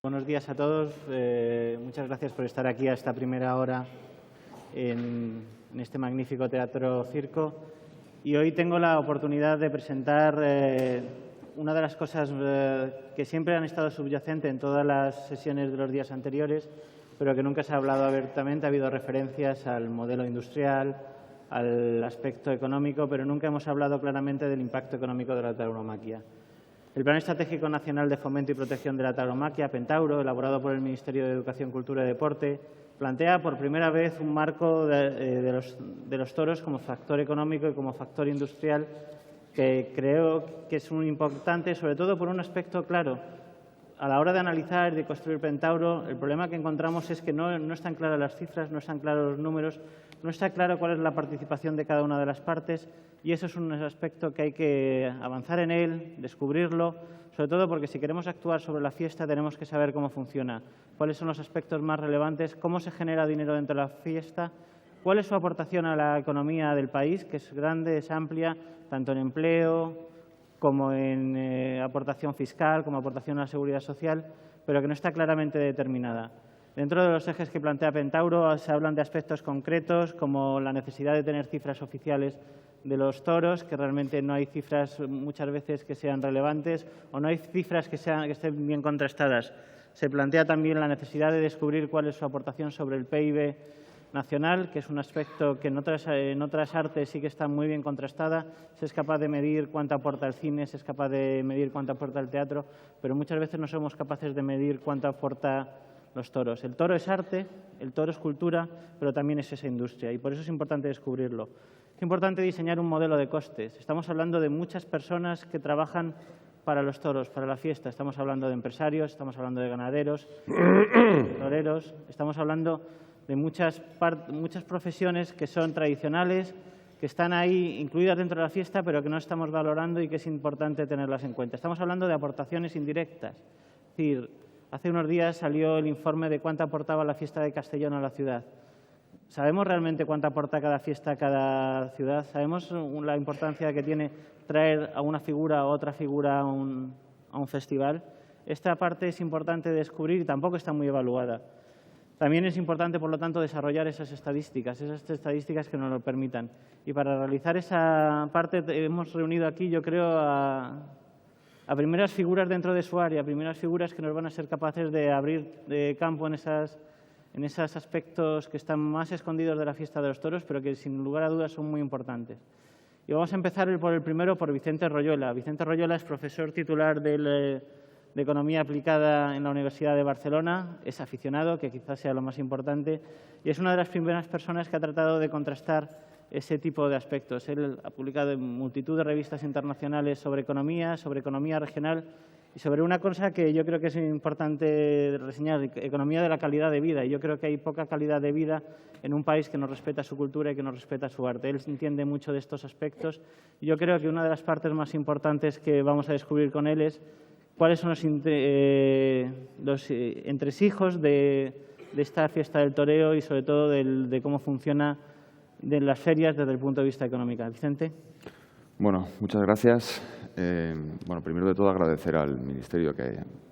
Buenos días a todos. Muchas gracias por estar aquí a esta primera hora en este magnífico teatro circo. Y hoy tengo la oportunidad de presentar una de las cosas que siempre han estado subyacentes en todas las sesiones de los días anteriores, pero que nunca se ha hablado abiertamente. Ha habido referencias al modelo industrial, al aspecto económico, pero nunca hemos hablado claramente del impacto económico de la tauromaquia. El Plan Estratégico Nacional de Fomento y Protección de la Tauromaquia, Pentauro, elaborado por el Ministerio de Educación, Cultura y Deporte, plantea por primera vez un marco de los toros como factor económico y como factor industrial que creo que es muy importante, sobre todo por un aspecto claro. A la hora de analizar y de construir Pentauro, el problema que encontramos es que no están claras las cifras, no están claros los números, no está claro cuál es la participación de cada una de las partes, y eso es un aspecto que hay que avanzar en él, descubrirlo, sobre todo porque si queremos actuar sobre la fiesta tenemos que saber cómo funciona, cuáles son los aspectos más relevantes, cómo se genera dinero dentro de la fiesta, cuál es su aportación a la economía del país, que es grande, es amplia, tanto en empleo como en aportación fiscal, como aportación a la seguridad social, pero que no está claramente determinada. Dentro de los ejes que plantea Pentauro se hablan de aspectos concretos como la necesidad de tener cifras oficiales de los toros, que realmente no hay cifras muchas veces que sean relevantes o no hay cifras que estén bien contrastadas. Se plantea también la necesidad de descubrir cuál es su aportación sobre el PIB nacional, que es un aspecto que en otras artes sí que está muy bien contrastada. Se es capaz de medir cuánto aporta el cine, se es capaz de medir cuánto aporta el teatro, pero muchas veces no somos capaces de medir cuánto aporta los toros. El toro es arte, el toro es cultura, pero también es esa industria y por eso es importante descubrirlo. Es importante diseñar un modelo de costes. Estamos hablando de muchas personas que trabajan para los toros, para la fiesta. Estamos hablando de empresarios, estamos hablando de ganaderos, de toreros, estamos hablando de muchas profesiones que son tradicionales, que están ahí incluidas dentro de la fiesta, pero que no estamos valorando y que es importante tenerlas en cuenta. Estamos hablando de aportaciones indirectas. Es decir, hace unos días salió el informe de cuánto aportaba la fiesta de Castellón a la ciudad. ¿Sabemos realmente cuánto aporta cada fiesta a cada ciudad? ¿Sabemos la importancia que tiene traer a una figura o otra figura a un festival? Esta parte es importante descubrir y tampoco está muy evaluada. También es importante, por lo tanto, desarrollar esas estadísticas que nos lo permitan. Y para realizar esa parte hemos reunido aquí, yo creo, a primeras figuras dentro de su área, primeras figuras que nos van a ser capaces de abrir de campo en esos aspectos que están más escondidos de la fiesta de los toros, pero que sin lugar a dudas son muy importantes. Y vamos a empezar por el primero, por Vicente Royola. Vicente Royola es profesor titular de Economía Aplicada en la Universidad de Barcelona, es aficionado, que quizás sea lo más importante, y es una de las primeras personas que ha tratado de contrastar ese tipo de aspectos. Él ha publicado en multitud de revistas internacionales sobre economía regional y sobre una cosa que yo creo que es importante reseñar, economía de la calidad de vida. Y yo creo que hay poca calidad de vida en un país que no respeta su cultura y que no respeta su arte. Él entiende mucho de estos aspectos y yo creo que una de las partes más importantes que vamos a descubrir con él es cuáles son los entresijos de esta fiesta del toreo y, sobre todo, de cómo funciona de las ferias desde el punto de vista económico. Vicente. Bueno, muchas gracias. Bueno, primero de todo, agradecer al Ministerio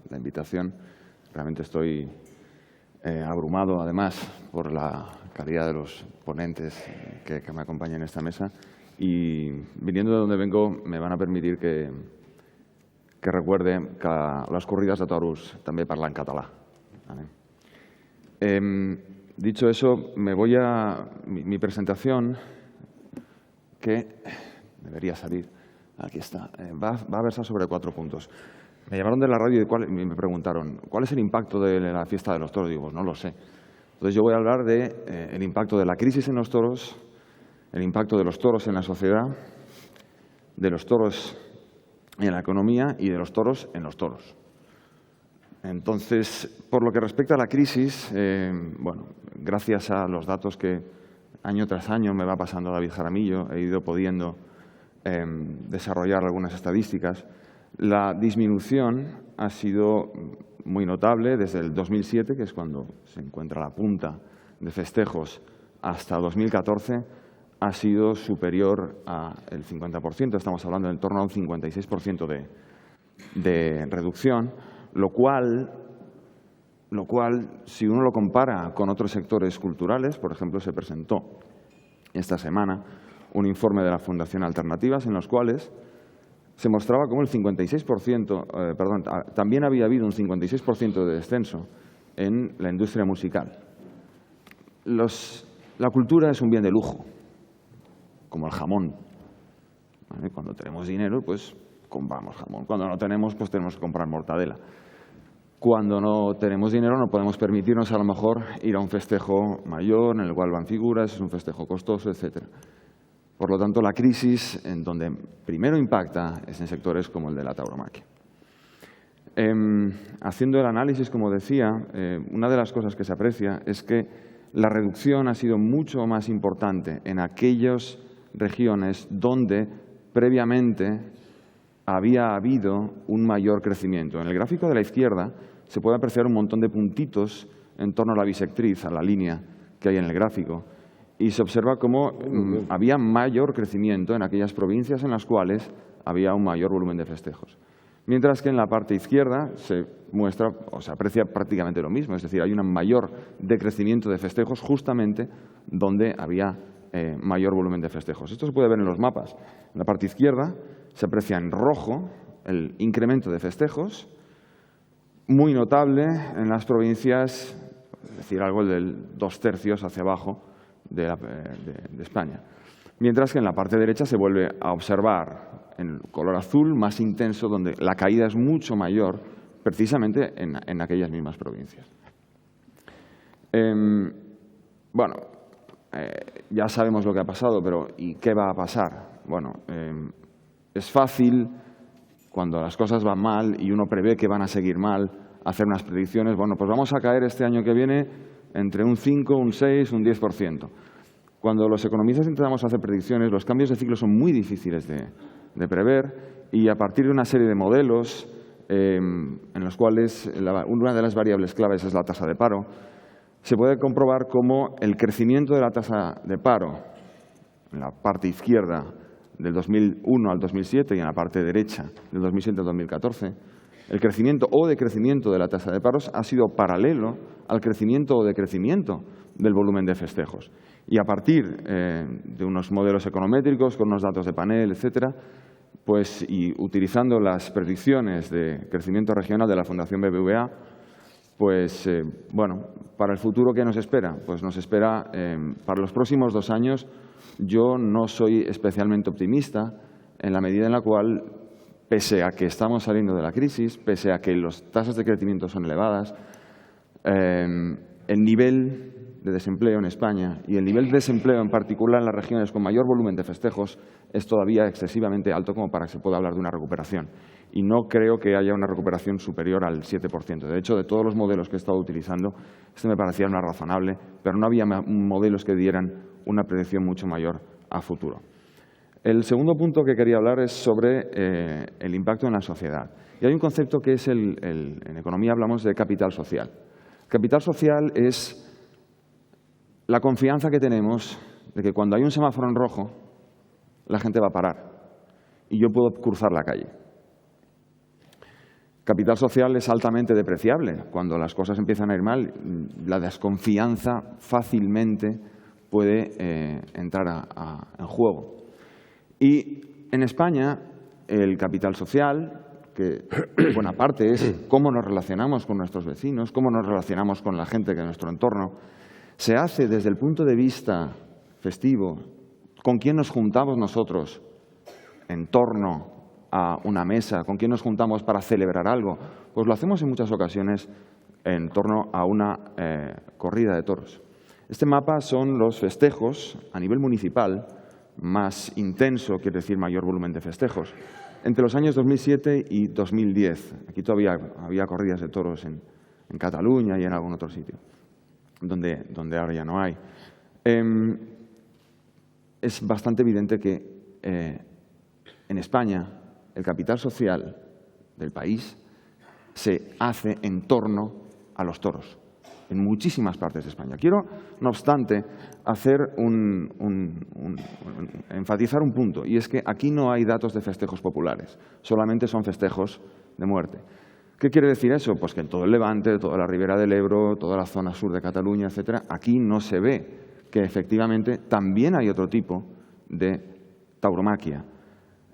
la invitación. Realmente estoy abrumado, además, por la calidad de los ponentes que me acompañan en esta mesa. Y viniendo de donde vengo, me van a permitir que recuerde que les corrides de toros també parlen català. ¿Vale? Dicho eso, mi presentación, que debería salir, aquí está, va a versar sobre 4 puntos. Me llamaron de la radio y me preguntaron, ¿cuál es el impacto de la fiesta de los toros? Digo, no lo sé. Entonces yo voy a hablar del impacto de la crisis en los toros, el impacto de los toros en la sociedad, de los toros en la economía y de los toros en los toros. Entonces, por lo que respecta a la crisis, bueno, gracias a los datos que año tras año me va pasando David Jaramillo, he ido pudiendo desarrollar algunas estadísticas. La disminución ha sido muy notable desde el 2007, que es cuando se encuentra la punta de festejos, hasta 2014, ha sido superior al 50%. Estamos hablando en torno a un 56% de reducción, lo cual lo cual, si uno lo compara con otros sectores culturales, por ejemplo, se presentó esta semana un informe de la Fundación Alternativas en los cuales se mostraba cómo el 56%, también había habido un 56% de descenso en la industria musical. La cultura es un bien de lujo, como el jamón. ¿Vale? Cuando tenemos dinero, pues compramos jamón. Cuando no tenemos, pues tenemos que comprar mortadela. Cuando no tenemos dinero, no podemos permitirnos a lo mejor ir a un festejo mayor en el cual van figuras, es un festejo costoso, etc. Por lo tanto, la crisis en donde primero impacta es en sectores como el de la tauromaquia. Haciendo el análisis, como decía, una de las cosas que se aprecia es que la reducción ha sido mucho más importante en aquellas regiones donde previamente había habido un mayor crecimiento. En el gráfico de la izquierda se puede apreciar un montón de puntitos en torno a la bisectriz, a la línea que hay en el gráfico, y se observa cómo había mayor crecimiento en aquellas provincias en las cuales había un mayor volumen de festejos. Mientras que en la parte izquierda se muestra o se aprecia prácticamente lo mismo, es decir, hay un mayor decrecimiento de festejos justamente donde había mayor volumen de festejos. Esto se puede ver en los mapas. En la parte izquierda se aprecia en rojo el incremento de festejos, muy notable en las provincias, es decir, algo del 2/3 hacia abajo de España. Mientras que en la parte derecha se vuelve a observar en color azul más intenso, donde la caída es mucho mayor, precisamente en aquellas mismas provincias. Bueno, ya sabemos lo que ha pasado, pero ¿y qué va a pasar? Bueno, es fácil, cuando las cosas van mal y uno prevé que van a seguir mal, hacer unas predicciones. Bueno, pues vamos a caer este año que viene entre un 5, un 6, un 10%. Cuando los economistas intentamos hacer predicciones, los cambios de ciclo son muy difíciles de prever y a partir de una serie de modelos en los cuales una de las variables claves es la tasa de paro, se puede comprobar cómo el crecimiento de la tasa de paro en la parte izquierda del 2001 al 2007 y en la parte derecha del 2007 al 2014, el crecimiento o decrecimiento de la tasa de paros ha sido paralelo al crecimiento o decrecimiento del volumen de festejos. Y a partir de unos modelos econométricos, con unos datos de panel, etcétera, pues, y utilizando las predicciones de crecimiento regional de la Fundación BBVA, pues, bueno, para el futuro, ¿qué nos espera? Pues nos espera, para los próximos 2 años, yo no soy especialmente optimista en la medida en la cual, pese a que estamos saliendo de la crisis, pese a que las tasas de crecimiento son elevadas, el nivel de desempleo en España y el nivel de desempleo en particular en las regiones con mayor volumen de festejos es todavía excesivamente alto como para que se pueda hablar de una recuperación. Y no creo que haya una recuperación superior al 7%. De hecho, de todos los modelos que he estado utilizando, este me parecía más razonable, pero no había modelos que dieran una predicción mucho mayor a futuro. El segundo punto que quería hablar es sobre el impacto en la sociedad. Y hay un concepto que es, en economía hablamos de capital social. Capital social es la confianza que tenemos de que cuando hay un semáforo en rojo, la gente va a parar y yo puedo cruzar la calle. Capital social es altamente depreciable. Cuando las cosas empiezan a ir mal, la desconfianza fácilmente puede entrar en juego. Y en España, el capital social, que buena parte es cómo nos relacionamos con nuestros vecinos, cómo nos relacionamos con la gente de nuestro entorno, se hace desde el punto de vista festivo, con quién nos juntamos nosotros en torno a una mesa, con quién nos juntamos para celebrar algo, pues lo hacemos en muchas ocasiones en torno a una corrida de toros. Este mapa son los festejos a nivel municipal más intenso, quiere decir mayor volumen de festejos, entre los años 2007 y 2010. Aquí todavía había corridas de toros en Cataluña y en algún otro sitio, donde ahora ya no hay. Es bastante evidente que en España el capital social del país se hace en torno a los toros, en muchísimas partes de España. Quiero, no obstante, enfatizar un punto, y es que aquí no hay datos de festejos populares, solamente son festejos de muerte. ¿Qué quiere decir eso? Pues que en todo el Levante, toda la Ribera del Ebro, toda la zona sur de Cataluña, etcétera, aquí no se ve que efectivamente también hay otro tipo de tauromaquia.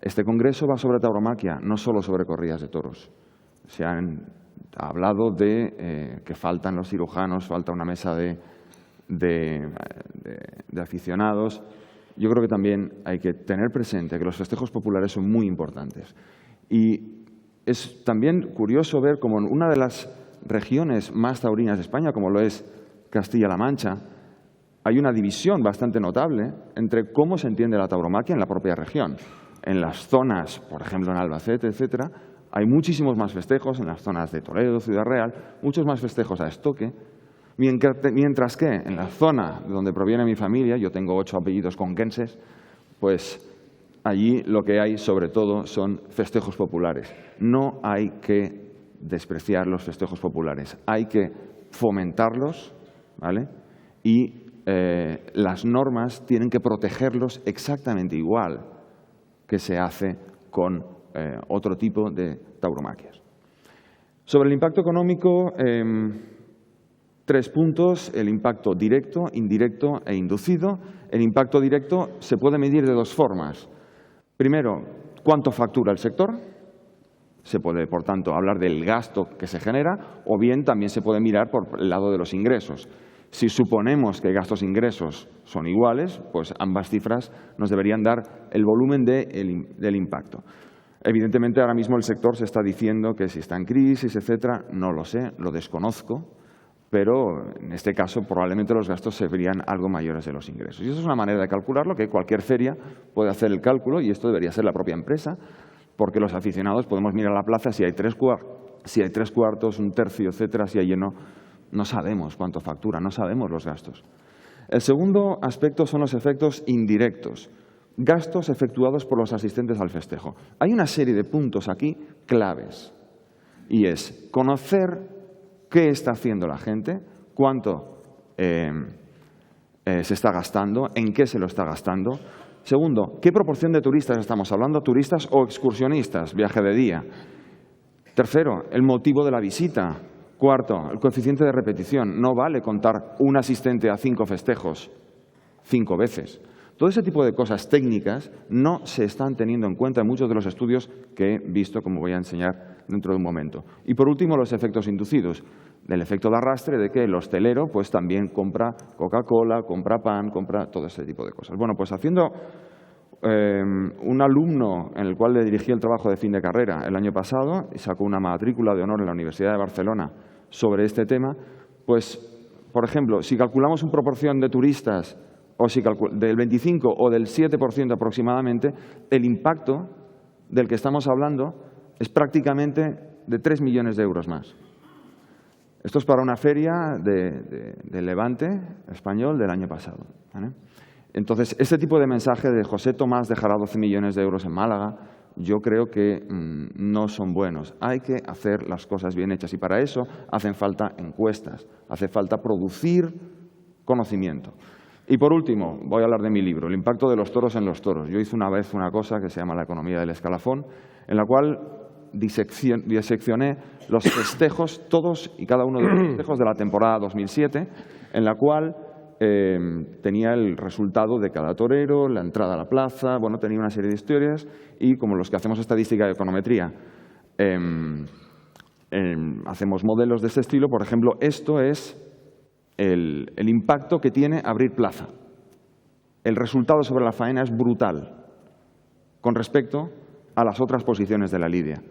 Este congreso va sobre tauromaquia, no solo sobre corridas de toros. Se han hablado de que faltan los cirujanos, falta una mesa de aficionados. Yo creo que también hay que tener presente que los festejos populares son muy importantes. Y es también curioso ver cómo en una de las regiones más taurinas de España, como lo es Castilla-La Mancha, hay una división bastante notable entre cómo se entiende la tauromaquia en la propia región. En las zonas, por ejemplo en Albacete, etcétera, hay muchísimos más festejos, en las zonas de Toledo, Ciudad Real, muchos más festejos a estoque, mientras que en la zona de donde proviene mi familia, yo tengo 8 apellidos conquenses, pues allí lo que hay sobre todo son festejos populares. No hay que despreciar los festejos populares, hay que fomentarlos, ¿vale? Y las normas tienen que protegerlos exactamente igual que se hace con otro tipo de tauromaquias. Sobre el impacto económico, 3 puntos, el impacto directo, indirecto e inducido. El impacto directo se puede medir de 2 formas. Primero, ¿cuánto factura el sector? Se puede, por tanto, hablar del gasto que se genera, o bien también se puede mirar por el lado de los ingresos. Si suponemos que gastos-ingresos son iguales, pues ambas cifras nos deberían dar el volumen del impacto. Evidentemente, ahora mismo el sector se está diciendo que si está en crisis, etcétera, no lo sé, lo desconozco, pero en este caso probablemente los gastos serían algo mayores de los ingresos. Y eso es una manera de calcularlo, que cualquier feria puede hacer el cálculo, y esto debería ser la propia empresa, porque los aficionados podemos mirar a la plaza si hay 3/4, un tercio, etcétera, si hay lleno. No sabemos cuánto factura, no sabemos los gastos. El segundo aspecto son los efectos indirectos, gastos efectuados por los asistentes al festejo. Hay una serie de puntos aquí claves, y es conocer qué está haciendo la gente, cuánto se está gastando, en qué se lo está gastando. Segundo, ¿qué proporción de turistas estamos hablando? ¿Turistas o excursionistas? Viaje de día. Tercero, el motivo de la visita. Cuarto, el coeficiente de repetición. No vale contar un asistente a 5 festejos 5 veces. Todo ese tipo de cosas técnicas no se están teniendo en cuenta en muchos de los estudios que he visto, como voy a enseñar dentro de un momento. Y por último, los efectos inducidos. Del efecto de arrastre, de que el hostelero pues también compra Coca-Cola, compra pan, compra todo ese tipo de cosas. Bueno, pues haciendo un alumno en el cual le dirigí el trabajo de fin de carrera el año pasado y sacó una matrícula de honor en la Universidad de Barcelona sobre este tema, pues, por ejemplo, si calculamos una proporción de turistas o si del 25 o del 7% aproximadamente, el impacto del que estamos hablando es prácticamente de 3 millones de euros más. Esto es para una feria de Levante español del año pasado, ¿vale? Entonces, este tipo de mensaje de José Tomás dejará 12 millones de euros en Málaga, yo creo que no son buenos. Hay que hacer las cosas bien hechas y para eso hacen falta encuestas, hace falta producir conocimiento. Y por último, voy a hablar de mi libro, El impacto de los toros en los toros. Yo hice una vez una cosa que se llama la economía del escalafón, en la cual diseccioné los festejos, todos y cada uno de los festejos de la temporada 2007, en la cual tenía el resultado de cada torero, la entrada a la plaza, bueno, tenía una serie de historias y como los que hacemos estadística de econometría, hacemos modelos de este estilo. Por ejemplo, esto es el impacto que tiene abrir plaza. El resultado sobre la faena es brutal con respecto a las otras posiciones de la lidia.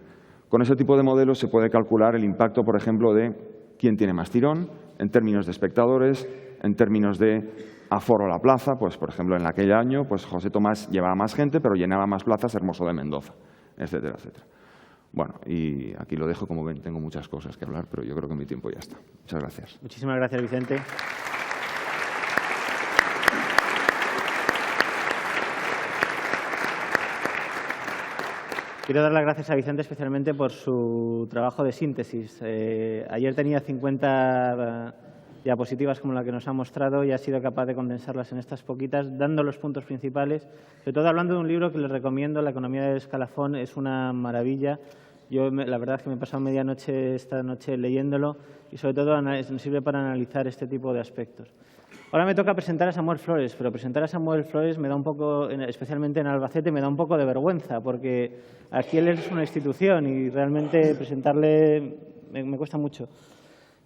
Con ese tipo de modelos se puede calcular el impacto, por ejemplo, de quién tiene más tirón en términos de espectadores, en términos de aforo a la plaza. Pues, por ejemplo, en aquel año pues José Tomás llevaba más gente, pero llenaba más plazas Hermoso de Mendoza, etcétera, etcétera. Bueno, y aquí lo dejo. Como ven, tengo muchas cosas que hablar, pero yo creo que mi tiempo ya está. Muchas gracias. Muchísimas gracias, Vicente. Quiero dar las gracias a Vicente especialmente por su trabajo de síntesis. Ayer tenía 50 diapositivas como la que nos ha mostrado y ha sido capaz de condensarlas en estas poquitas, dando los puntos principales, sobre todo hablando de un libro que les recomiendo, La economía del escalafón. Es una maravilla. Yo la verdad es que me he pasado medianoche esta noche leyéndolo y sobre todo sirve para analizar este tipo de aspectos. Ahora me toca presentar a Samuel Flores, pero presentar a Samuel Flores me da un poco, especialmente en Albacete, me da un poco de vergüenza, porque aquí él es una institución y realmente presentarle me cuesta mucho.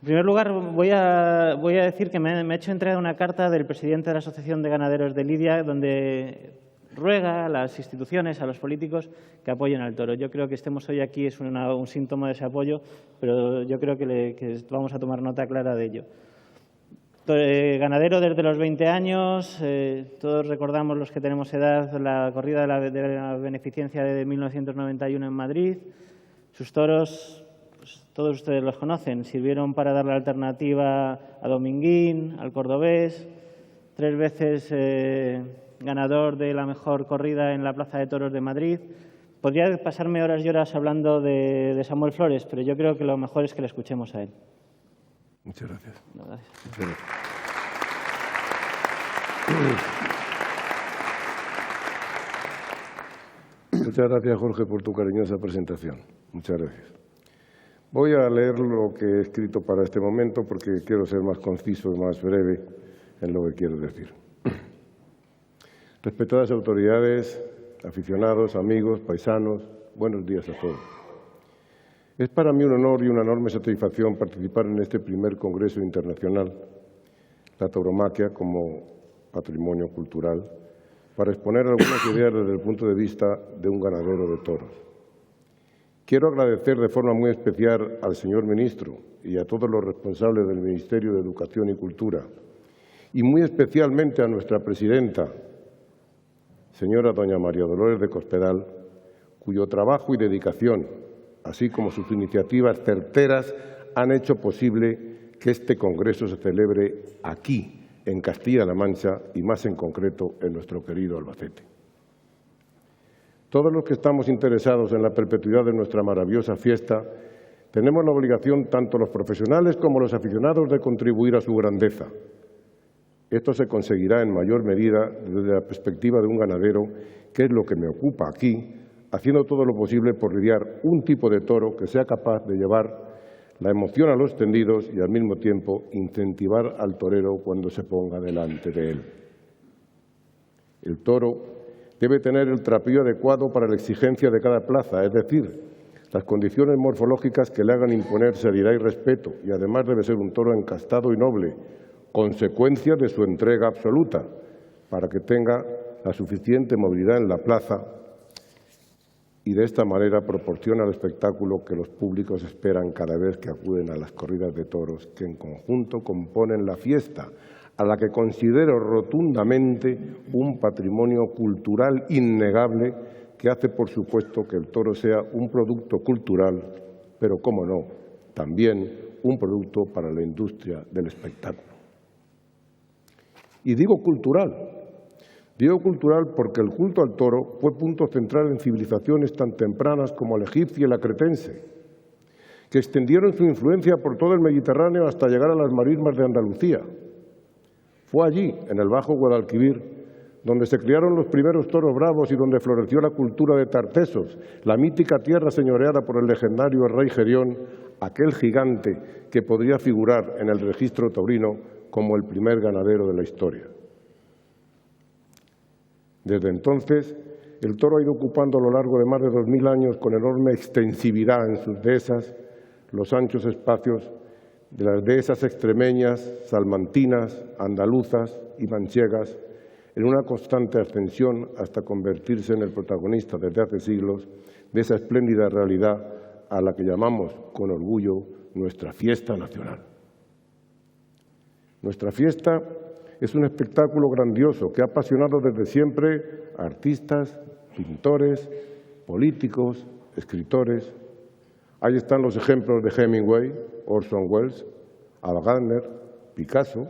En primer lugar, voy a decir que me ha hecho entrega una carta del presidente de la Asociación de Ganaderos de Lidia, donde ruega a las instituciones, a los políticos, que apoyen al toro. Yo creo que estemos hoy aquí es un síntoma de ese apoyo, pero yo creo que vamos a tomar nota clara de ello. Ganadero desde los 20 años, todos recordamos los que tenemos edad la corrida de la beneficencia de 1991 en Madrid. Sus toros, pues, todos ustedes los conocen, sirvieron para dar la alternativa a Dominguín, al cordobés, 3 veces ganador de la mejor corrida en la Plaza de Toros de Madrid. Podría pasarme horas y horas hablando de Samuel Flores, pero yo creo que lo mejor es que le escuchemos a él. Muchas gracias. No, gracias. Muchas gracias. Muchas gracias, Jorge, por tu cariñosa presentación. Muchas gracias. Voy a leer lo que he escrito para este momento porque quiero ser más conciso y más breve en lo que quiero decir. Respetadas autoridades, aficionados, amigos, paisanos, buenos días a todos. Es para mí un honor y una enorme satisfacción participar en este primer Congreso Internacional, la tauromaquia como patrimonio cultural, para exponer algunas ideas desde el punto de vista de un ganadero de toros. Quiero agradecer de forma muy especial al señor ministro y a todos los responsables del Ministerio de Educación y Cultura, y muy especialmente a nuestra presidenta, señora doña María Dolores de Cospedal, cuyo trabajo y dedicación, así como sus iniciativas certeras, han hecho posible que este congreso se celebre aquí, en Castilla-La Mancha, y más en concreto en nuestro querido Albacete. Todos los que estamos interesados en la perpetuidad de nuestra maravillosa fiesta, tenemos la obligación, tanto los profesionales como los aficionados, de contribuir a su grandeza. Esto se conseguirá en mayor medida desde la perspectiva de un ganadero, que es lo que me ocupa aquí, haciendo todo lo posible por lidiar un tipo de toro que sea capaz de llevar la emoción a los tendidos y al mismo tiempo incentivar al torero cuando se ponga delante de él. El toro debe tener el trapío adecuado para la exigencia de cada plaza, es decir, las condiciones morfológicas que le hagan imponer seriedad y respeto, y además debe ser un toro encastado y noble, consecuencia de su entrega absoluta, para que tenga la suficiente movilidad en la plaza y de esta manera proporciona el espectáculo que los públicos esperan cada vez que acuden a las corridas de toros, que en conjunto componen la fiesta, a la que considero rotundamente un patrimonio cultural innegable que hace, por supuesto, que el toro sea un producto cultural, pero, cómo no, también un producto para la industria del espectáculo. Y digo cultural porque el culto al toro fue punto central en civilizaciones tan tempranas como la egipcia y la cretense, que extendieron su influencia por todo el Mediterráneo hasta llegar a las marismas de Andalucía. Fue allí, en el Bajo Guadalquivir, donde se criaron los primeros toros bravos y donde floreció la cultura de Tartesos, la mítica tierra señoreada por el legendario rey Gerión, aquel gigante que podría figurar en el registro taurino como el primer ganadero de la historia. Desde entonces, el toro ha ido ocupando a lo largo de más de 2000 años, con enorme extensividad en sus dehesas, los anchos espacios de las dehesas extremeñas, salmantinas, andaluzas y manchegas, en una constante ascensión hasta convertirse en el protagonista desde hace siglos de esa espléndida realidad a la que llamamos con orgullo nuestra fiesta nacional. Nuestra fiesta es un espectáculo grandioso que ha apasionado desde siempre a artistas, pintores, políticos, escritores. Ahí están los ejemplos de Hemingway, Orson Welles, Ava Gardner, Picasso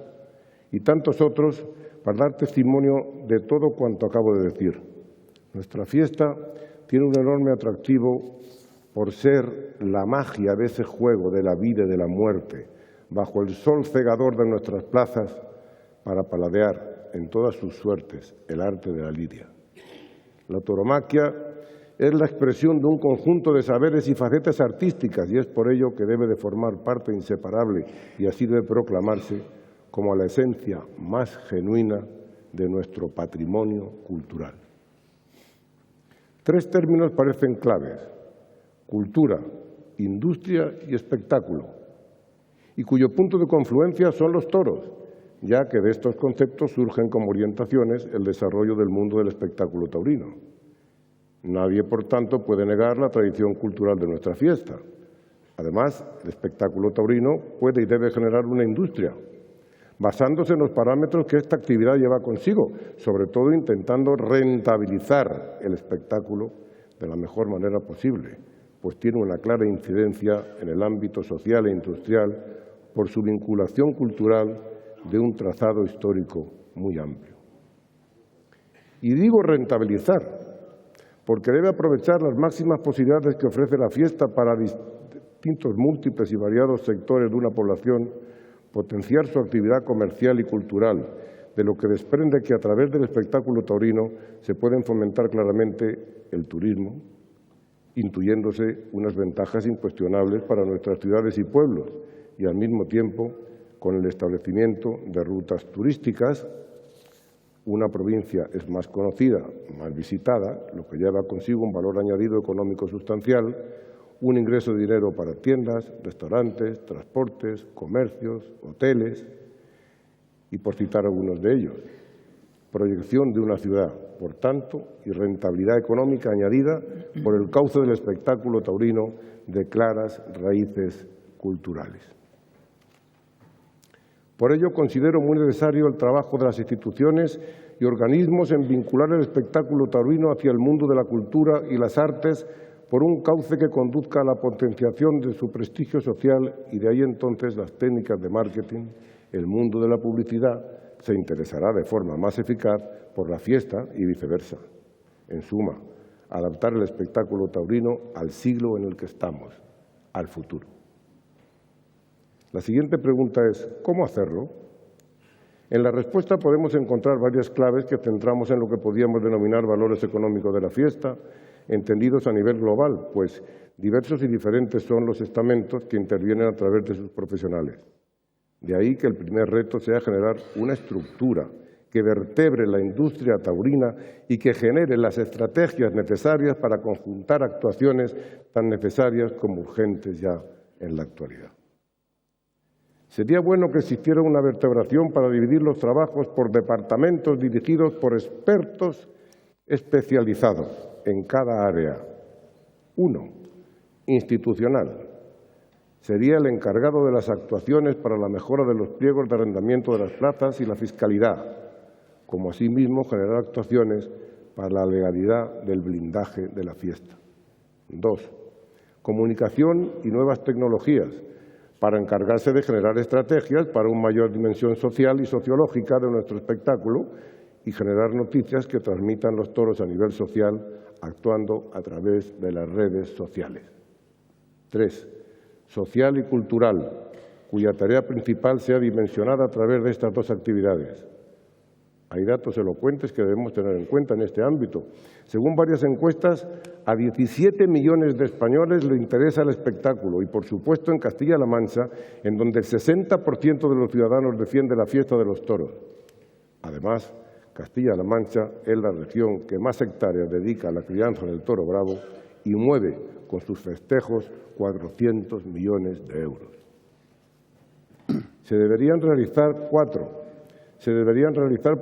y tantos otros para dar testimonio de todo cuanto acabo de decir. Nuestra fiesta tiene un enorme atractivo por ser la magia de ese juego de la vida y de la muerte, bajo el sol cegador de nuestras plazas, para paladear en todas sus suertes el arte de la lidia. La tauromaquia es la expresión de un conjunto de saberes y facetas artísticas y es por ello que debe de formar parte inseparable y así debe proclamarse como la esencia más genuina de nuestro patrimonio cultural. Tres términos parecen claves: cultura, industria y espectáculo, y cuyo punto de confluencia son los toros, ya que de estos conceptos surgen como orientaciones el desarrollo del mundo del espectáculo taurino. Nadie, por tanto, puede negar la tradición cultural de nuestra fiesta. Además, el espectáculo taurino puede y debe generar una industria, basándose en los parámetros que esta actividad lleva consigo, sobre todo intentando rentabilizar el espectáculo de la mejor manera posible, pues tiene una clara incidencia en el ámbito social e industrial por su vinculación cultural de un trazado histórico muy amplio. Y digo rentabilizar, porque debe aprovechar las máximas posibilidades que ofrece la fiesta para distintos, múltiples y variados sectores de una población, potenciar su actividad comercial y cultural, de lo que desprende que a través del espectáculo taurino se pueden fomentar claramente el turismo, intuyéndose unas ventajas incuestionables para nuestras ciudades y pueblos, y al mismo tiempo con el establecimiento de rutas turísticas. Una provincia es más conocida, más visitada, lo que lleva consigo un valor añadido económico sustancial, un ingreso de dinero para tiendas, restaurantes, transportes, comercios, hoteles, y por citar algunos de ellos. Proyección de una ciudad, por tanto, y rentabilidad económica añadida por el cauce del espectáculo taurino de claras raíces culturales. Por ello, considero muy necesario el trabajo de las instituciones y organismos en vincular el espectáculo taurino hacia el mundo de la cultura y las artes por un cauce que conduzca a la potenciación de su prestigio social y de ahí entonces las técnicas de marketing, el mundo de la publicidad se interesará de forma más eficaz por la fiesta y viceversa. En suma, adaptar el espectáculo taurino al siglo en el que estamos, al futuro. La siguiente pregunta es, ¿cómo hacerlo? En la respuesta podemos encontrar varias claves que centramos en lo que podríamos denominar valores económicos de la fiesta, entendidos a nivel global, pues diversos y diferentes son los estamentos que intervienen a través de sus profesionales. De ahí que el primer reto sea generar una estructura que vertebre la industria taurina y que genere las estrategias necesarias para conjuntar actuaciones tan necesarias como urgentes ya en la actualidad. Sería bueno que existiera una vertebración para dividir los trabajos por departamentos dirigidos por expertos especializados en cada área. 1. Institucional. Sería el encargado de las actuaciones para la mejora de los pliegos de arrendamiento de las plazas y la fiscalidad, como asimismo generar actuaciones para la legalidad del blindaje de la fiesta. 2. Comunicación y nuevas tecnologías, para encargarse de generar estrategias para una mayor dimensión social y sociológica de nuestro espectáculo y generar noticias que transmitan los toros a nivel social, actuando a través de las redes sociales. 3. Social y cultural, cuya tarea principal sea dimensionada a través de estas dos actividades. Hay datos elocuentes que debemos tener en cuenta en este ámbito. Según varias encuestas, a 17 millones de españoles le interesa el espectáculo y, por supuesto, en Castilla-La Mancha, en donde el 60% de los ciudadanos defiende la fiesta de los toros. Además, Castilla-La Mancha es la región que más hectáreas dedica a la crianza del toro bravo y mueve con sus festejos 400 millones de euros. Se deberían realizar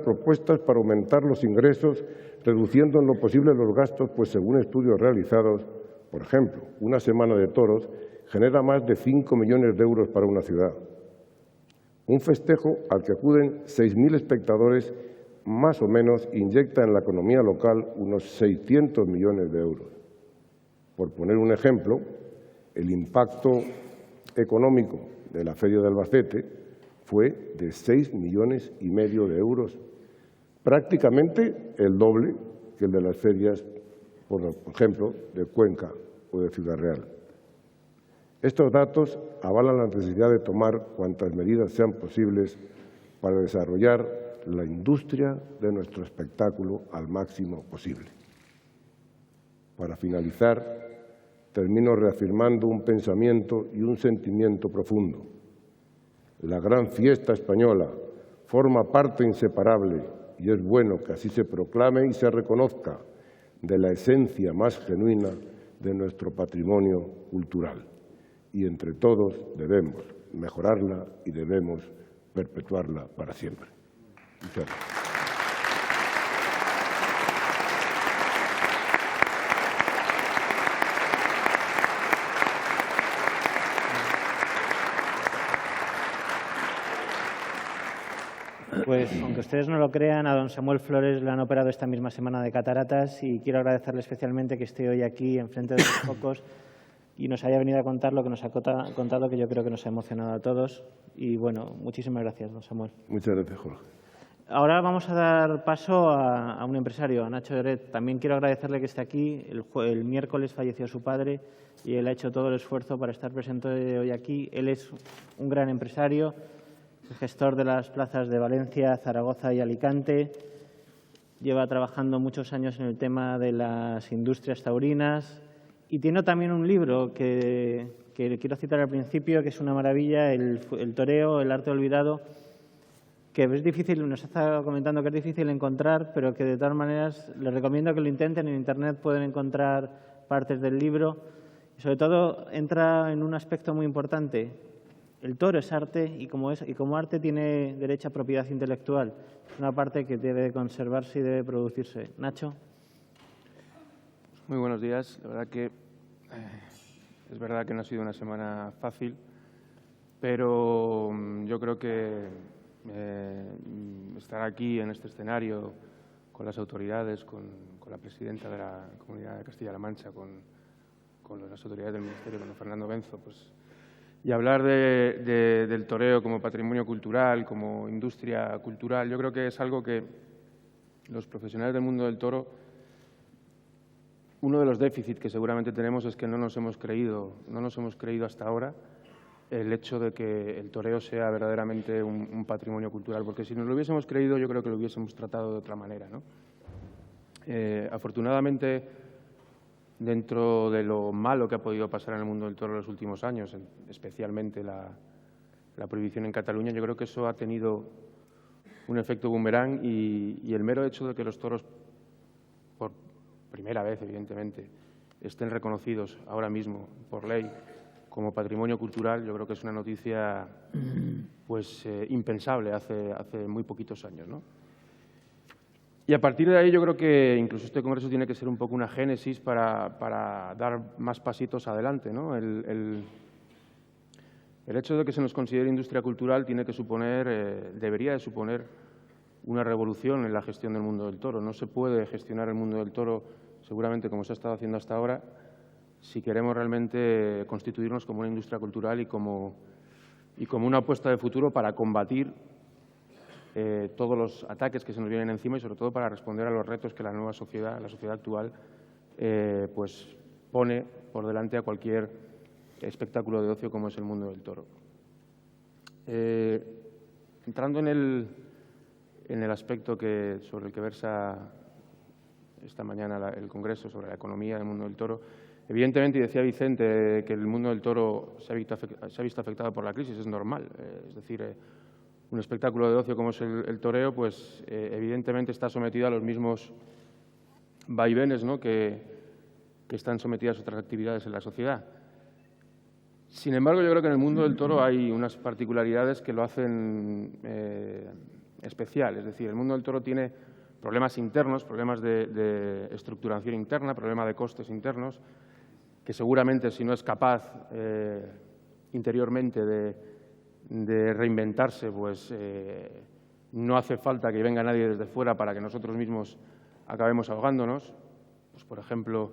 propuestas para aumentar los ingresos, reduciendo en lo posible los gastos, pues según estudios realizados, por ejemplo, una semana de toros genera más de 5 millones de euros para una ciudad. Un festejo al que acuden 6.000 espectadores, más o menos, inyecta en la economía local unos 600 millones de euros. Por poner un ejemplo, el impacto económico de la Feria de Albacete fue de 6,5 millones de euros, prácticamente el doble que el de las ferias, por ejemplo, de Cuenca o de Ciudad Real. Estos datos avalan la necesidad de tomar cuantas medidas sean posibles para desarrollar la industria de nuestro espectáculo al máximo posible. Para finalizar, termino reafirmando un pensamiento y un sentimiento profundo. La gran fiesta española forma parte inseparable, y es bueno que así se proclame y se reconozca, de la esencia más genuina de nuestro patrimonio cultural. Y entre todos debemos mejorarla y debemos perpetuarla para siempre. Muchas gracias. Pues, aunque ustedes no lo crean, a don Samuel Flores le han operado esta misma semana de cataratas y quiero agradecerle especialmente que esté hoy aquí enfrente de los focos y nos haya venido a contar lo que nos ha contado, que yo creo que nos ha emocionado a todos. Y, bueno, muchísimas gracias, don Samuel. Muchas gracias, Jorge. Ahora vamos a dar paso a un empresario, a Nacho Lloret. También quiero agradecerle que esté aquí. El miércoles falleció su padre y él ha hecho todo el esfuerzo para estar presente hoy aquí. Él es un gran empresario, gestor de las plazas de Valencia, Zaragoza y Alicante. Lleva trabajando muchos años en el tema de las industrias taurinas y tiene también un libro que quiero citar al principio, que es una maravilla, el toreo, el arte olvidado, que es difícil, nos está comentando que es difícil encontrar, pero que de todas maneras les recomiendo que lo intenten. En Internet pueden encontrar partes del libro y sobre todo entra en un aspecto muy importante. El toro es arte y como arte tiene derecho a propiedad intelectual. Es una parte que debe conservarse y debe producirse. Nacho. Muy buenos días. La verdad que es verdad que no ha sido una semana fácil, pero yo creo que estar aquí en este escenario con las autoridades, con la presidenta de la Comunidad de Castilla-La Mancha, con las autoridades del Ministerio, con don Fernando Benzo, pues, y hablar del toreo como patrimonio cultural, como industria cultural, yo creo que es algo que los profesionales del mundo del toro, uno de los déficits que seguramente tenemos es que no nos hemos creído hasta ahora el hecho de que el toreo sea verdaderamente un patrimonio cultural, porque si nos lo hubiésemos creído yo creo que lo hubiésemos tratado de otra manera, ¿no? Afortunadamente, dentro de lo malo que ha podido pasar en el mundo del toro en los últimos años, especialmente la prohibición en Cataluña, yo creo que eso ha tenido un efecto boomerang y el mero hecho de que los toros, por primera vez, evidentemente, estén reconocidos ahora mismo por ley como patrimonio cultural, yo creo que es una noticia pues, impensable hace muy poquitos años, ¿no? Y a partir de ahí yo creo que incluso este congreso tiene que ser un poco una génesis para dar más pasitos adelante, ¿no? El hecho de que se nos considere industria cultural tiene que suponer, debería de suponer una revolución en la gestión del mundo del toro. No se puede gestionar el mundo del toro seguramente como se ha estado haciendo hasta ahora si queremos realmente constituirnos como una industria cultural y como una apuesta de futuro para combatir todos los ataques que se nos vienen encima y sobre todo para responder a los retos que la nueva sociedad, la sociedad actual, pues pone por delante a cualquier espectáculo de ocio como es el mundo del toro. Entrando en el aspecto sobre el que versa esta mañana el Congreso, sobre la economía del mundo del toro, evidentemente, y decía Vicente, que el mundo del toro se ha visto afectado por la crisis, es normal. Es decir, un espectáculo de ocio como es el toreo, pues evidentemente está sometido a los mismos vaivenes, ¿no?, que están sometidas otras actividades en la sociedad. Sin embargo, yo creo que en el mundo del toro hay unas particularidades que lo hacen especial. Es decir, el mundo del toro tiene problemas internos, problemas de estructuración interna, problemas de costes internos, que seguramente si no es capaz interiormente de reinventarse, pues no hace falta que venga nadie desde fuera para que nosotros mismos acabemos ahogándonos. Pues, por ejemplo,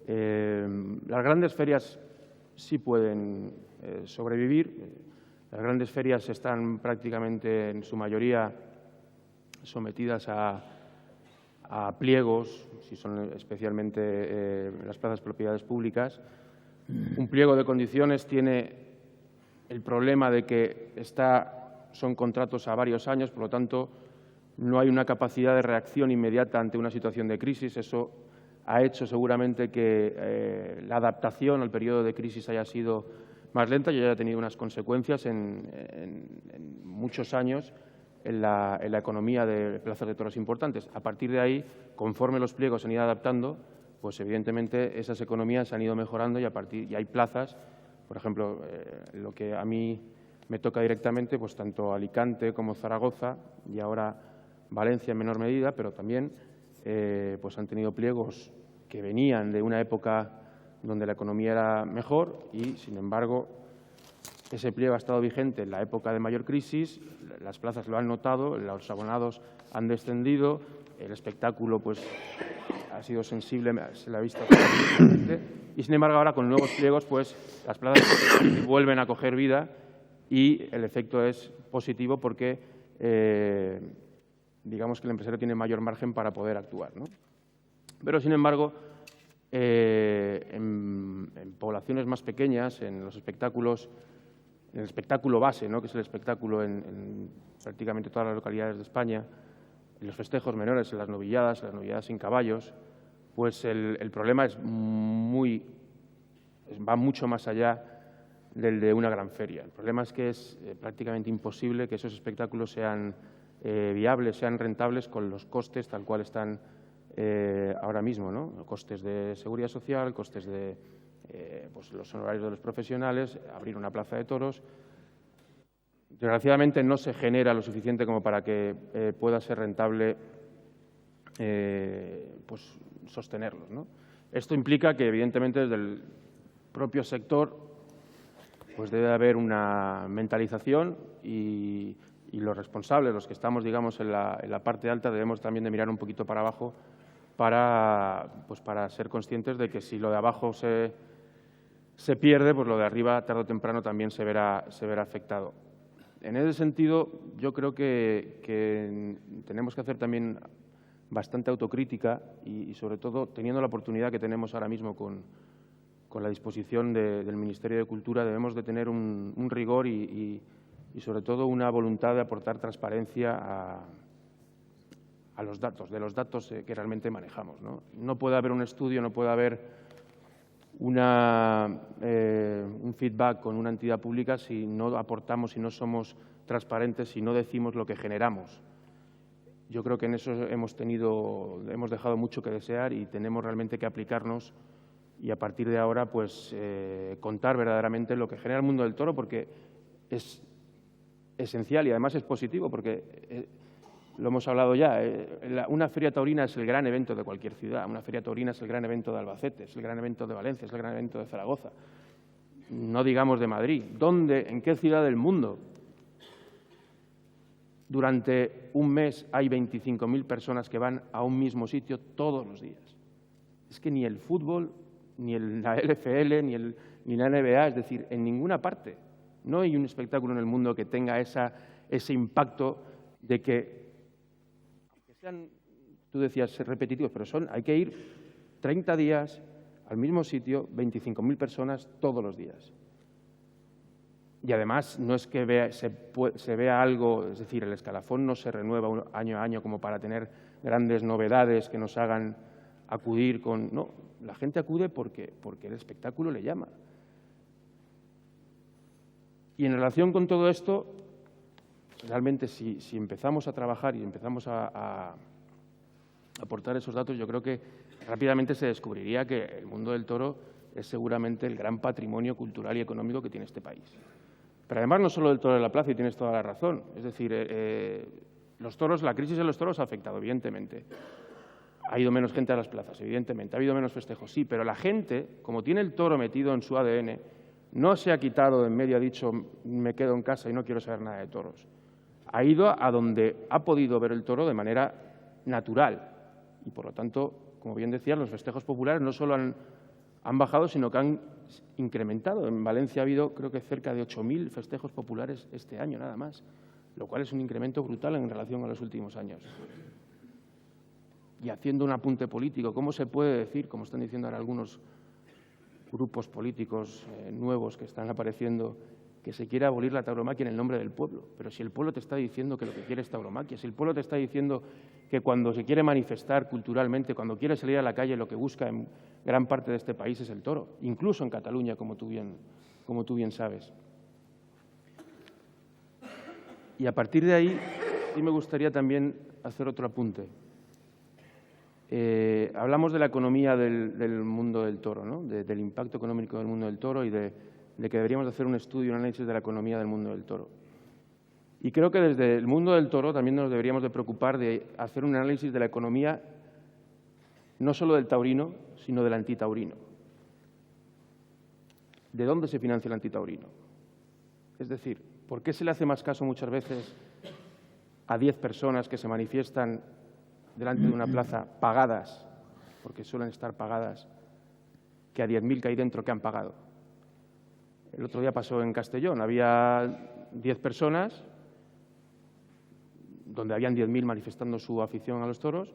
las grandes ferias sí pueden sobrevivir. Las grandes ferias están prácticamente en su mayoría sometidas a pliegos, si son especialmente las plazas propiedades públicas. Un pliego de condiciones tiene el problema de que son contratos a varios años, por lo tanto, no hay una capacidad de reacción inmediata ante una situación de crisis. Eso ha hecho seguramente que la adaptación al periodo de crisis haya sido más lenta y haya tenido unas consecuencias en muchos años en la economía de plazas de toros importantes. A partir de ahí, conforme los pliegos se han ido adaptando, pues evidentemente esas economías se han ido mejorando y hay plazas, por ejemplo, lo que a mí me toca directamente, pues tanto Alicante como Zaragoza y ahora Valencia en menor medida, pero también pues han tenido pliegos que venían de una época donde la economía era mejor y, sin embargo, ese pliego ha estado vigente en la época de mayor crisis, las plazas lo han notado, los abonados han descendido, el espectáculo pues ha sido sensible, se le ha visto y, sin embargo, ahora con nuevos pliegos pues las plazas vuelven a coger vida y el efecto es positivo porque digamos que el empresario tiene mayor margen para poder actuar, ¿no? Pero, sin embargo, en poblaciones más pequeñas, en los espectáculos, en el espectáculo base, ¿no?, que es el espectáculo en prácticamente todas las localidades de España, en los festejos menores, en las novilladas sin caballos, pues el problema va mucho más allá del de una gran feria. El problema es que es prácticamente imposible que esos espectáculos sean viables, sean rentables con los costes tal cual están ahora mismo, ¿no? Costes de seguridad social, costes de pues los honorarios de los profesionales, abrir una plaza de toros. Desgraciadamente no se genera lo suficiente como para que pueda ser rentable pues sostenerlos, ¿no? Esto implica que, evidentemente, desde el propio sector pues debe haber una mentalización y los responsables, los que estamos, digamos, en la parte alta, debemos también de mirar un poquito para abajo para ser conscientes de que si lo de abajo se pierde, pues lo de arriba tarde o temprano también se verá afectado. En ese sentido, yo creo que tenemos que hacer también bastante autocrítica y sobre todo, teniendo la oportunidad que tenemos ahora mismo con la disposición del Ministerio de Cultura, debemos de tener un rigor y sobre todo una voluntad de aportar transparencia a los datos, de los datos que realmente manejamos, ¿no? No puede haber un estudio, no puede haber un feedback con una entidad pública si no aportamos, si no somos transparentes, si no decimos lo que generamos. Yo creo que en eso hemos dejado mucho que desear y tenemos realmente que aplicarnos y a partir de ahora pues contar verdaderamente lo que genera el mundo del toro, porque es esencial y además es positivo porque lo hemos hablado ya, una feria taurina es el gran evento de cualquier ciudad, una feria taurina es el gran evento de Albacete, es el gran evento de Valencia, es el gran evento de Zaragoza, no digamos de Madrid. ¿Dónde, en qué ciudad del mundo durante un mes hay 25.000 personas que van a un mismo sitio todos los días? Es que ni el fútbol, ni la LFL, ni la NBA, es decir, en ninguna parte no hay un espectáculo en el mundo que tenga ese impacto de que sean, tú decías, repetitivos, pero hay que ir 30 días al mismo sitio, 25.000 personas todos los días. Y además no es que se vea algo, es decir, el escalafón no se renueva año a año como para tener grandes novedades que nos hagan acudir con… No, la gente acude porque el espectáculo le llama. Y en relación con todo esto, realmente si empezamos a trabajar y empezamos a aportar esos datos, yo creo que rápidamente se descubriría que el mundo del toro es seguramente el gran patrimonio cultural y económico que tiene este país. Pero además no solo del toro de la plaza, y tienes toda la razón. Es decir, los toros, la crisis de los toros ha afectado, evidentemente. Ha ido menos gente a las plazas, evidentemente. Ha habido menos festejos, sí, pero la gente, como tiene el toro metido en su ADN, no se ha quitado de en medio, ha dicho, me quedo en casa y no quiero saber nada de toros. Ha ido a donde ha podido ver el toro de manera natural. Y, por lo tanto, como bien decías, los festejos populares no solo han bajado, sino que han incrementado. En Valencia ha habido, creo que cerca de 8.000 festejos populares este año, nada más, lo cual es un incremento brutal en relación a los últimos años. Y haciendo un apunte político, ¿cómo se puede decir, como están diciendo ahora algunos grupos políticos nuevos que están apareciendo, que se quiere abolir la tauromaquia en el nombre del pueblo. Pero si el pueblo te está diciendo que lo que quiere es tauromaquia, si el pueblo te está diciendo que cuando se quiere manifestar culturalmente, cuando quiere salir a la calle, lo que busca en gran parte de este país es el toro, incluso en Cataluña, como tú bien sabes. Y a partir de ahí, sí me gustaría también hacer otro apunte. Hablamos de la economía del mundo del toro, ¿no? Del impacto económico del mundo del toro y de que deberíamos hacer un estudio, un análisis de la economía del mundo del toro. Y creo que desde el mundo del toro también nos deberíamos de preocupar de hacer un análisis de la economía no solo del taurino, sino del antitaurino. ¿De dónde se financia el antitaurino? Es decir, ¿por qué se le hace más caso muchas veces a 10 personas que se manifiestan delante de una plaza pagadas, porque suelen estar pagadas, que a 10.000 que hay dentro que han pagado? El otro día pasó en Castellón, había 10 personas, donde habían 10.000 manifestando su afición a los toros,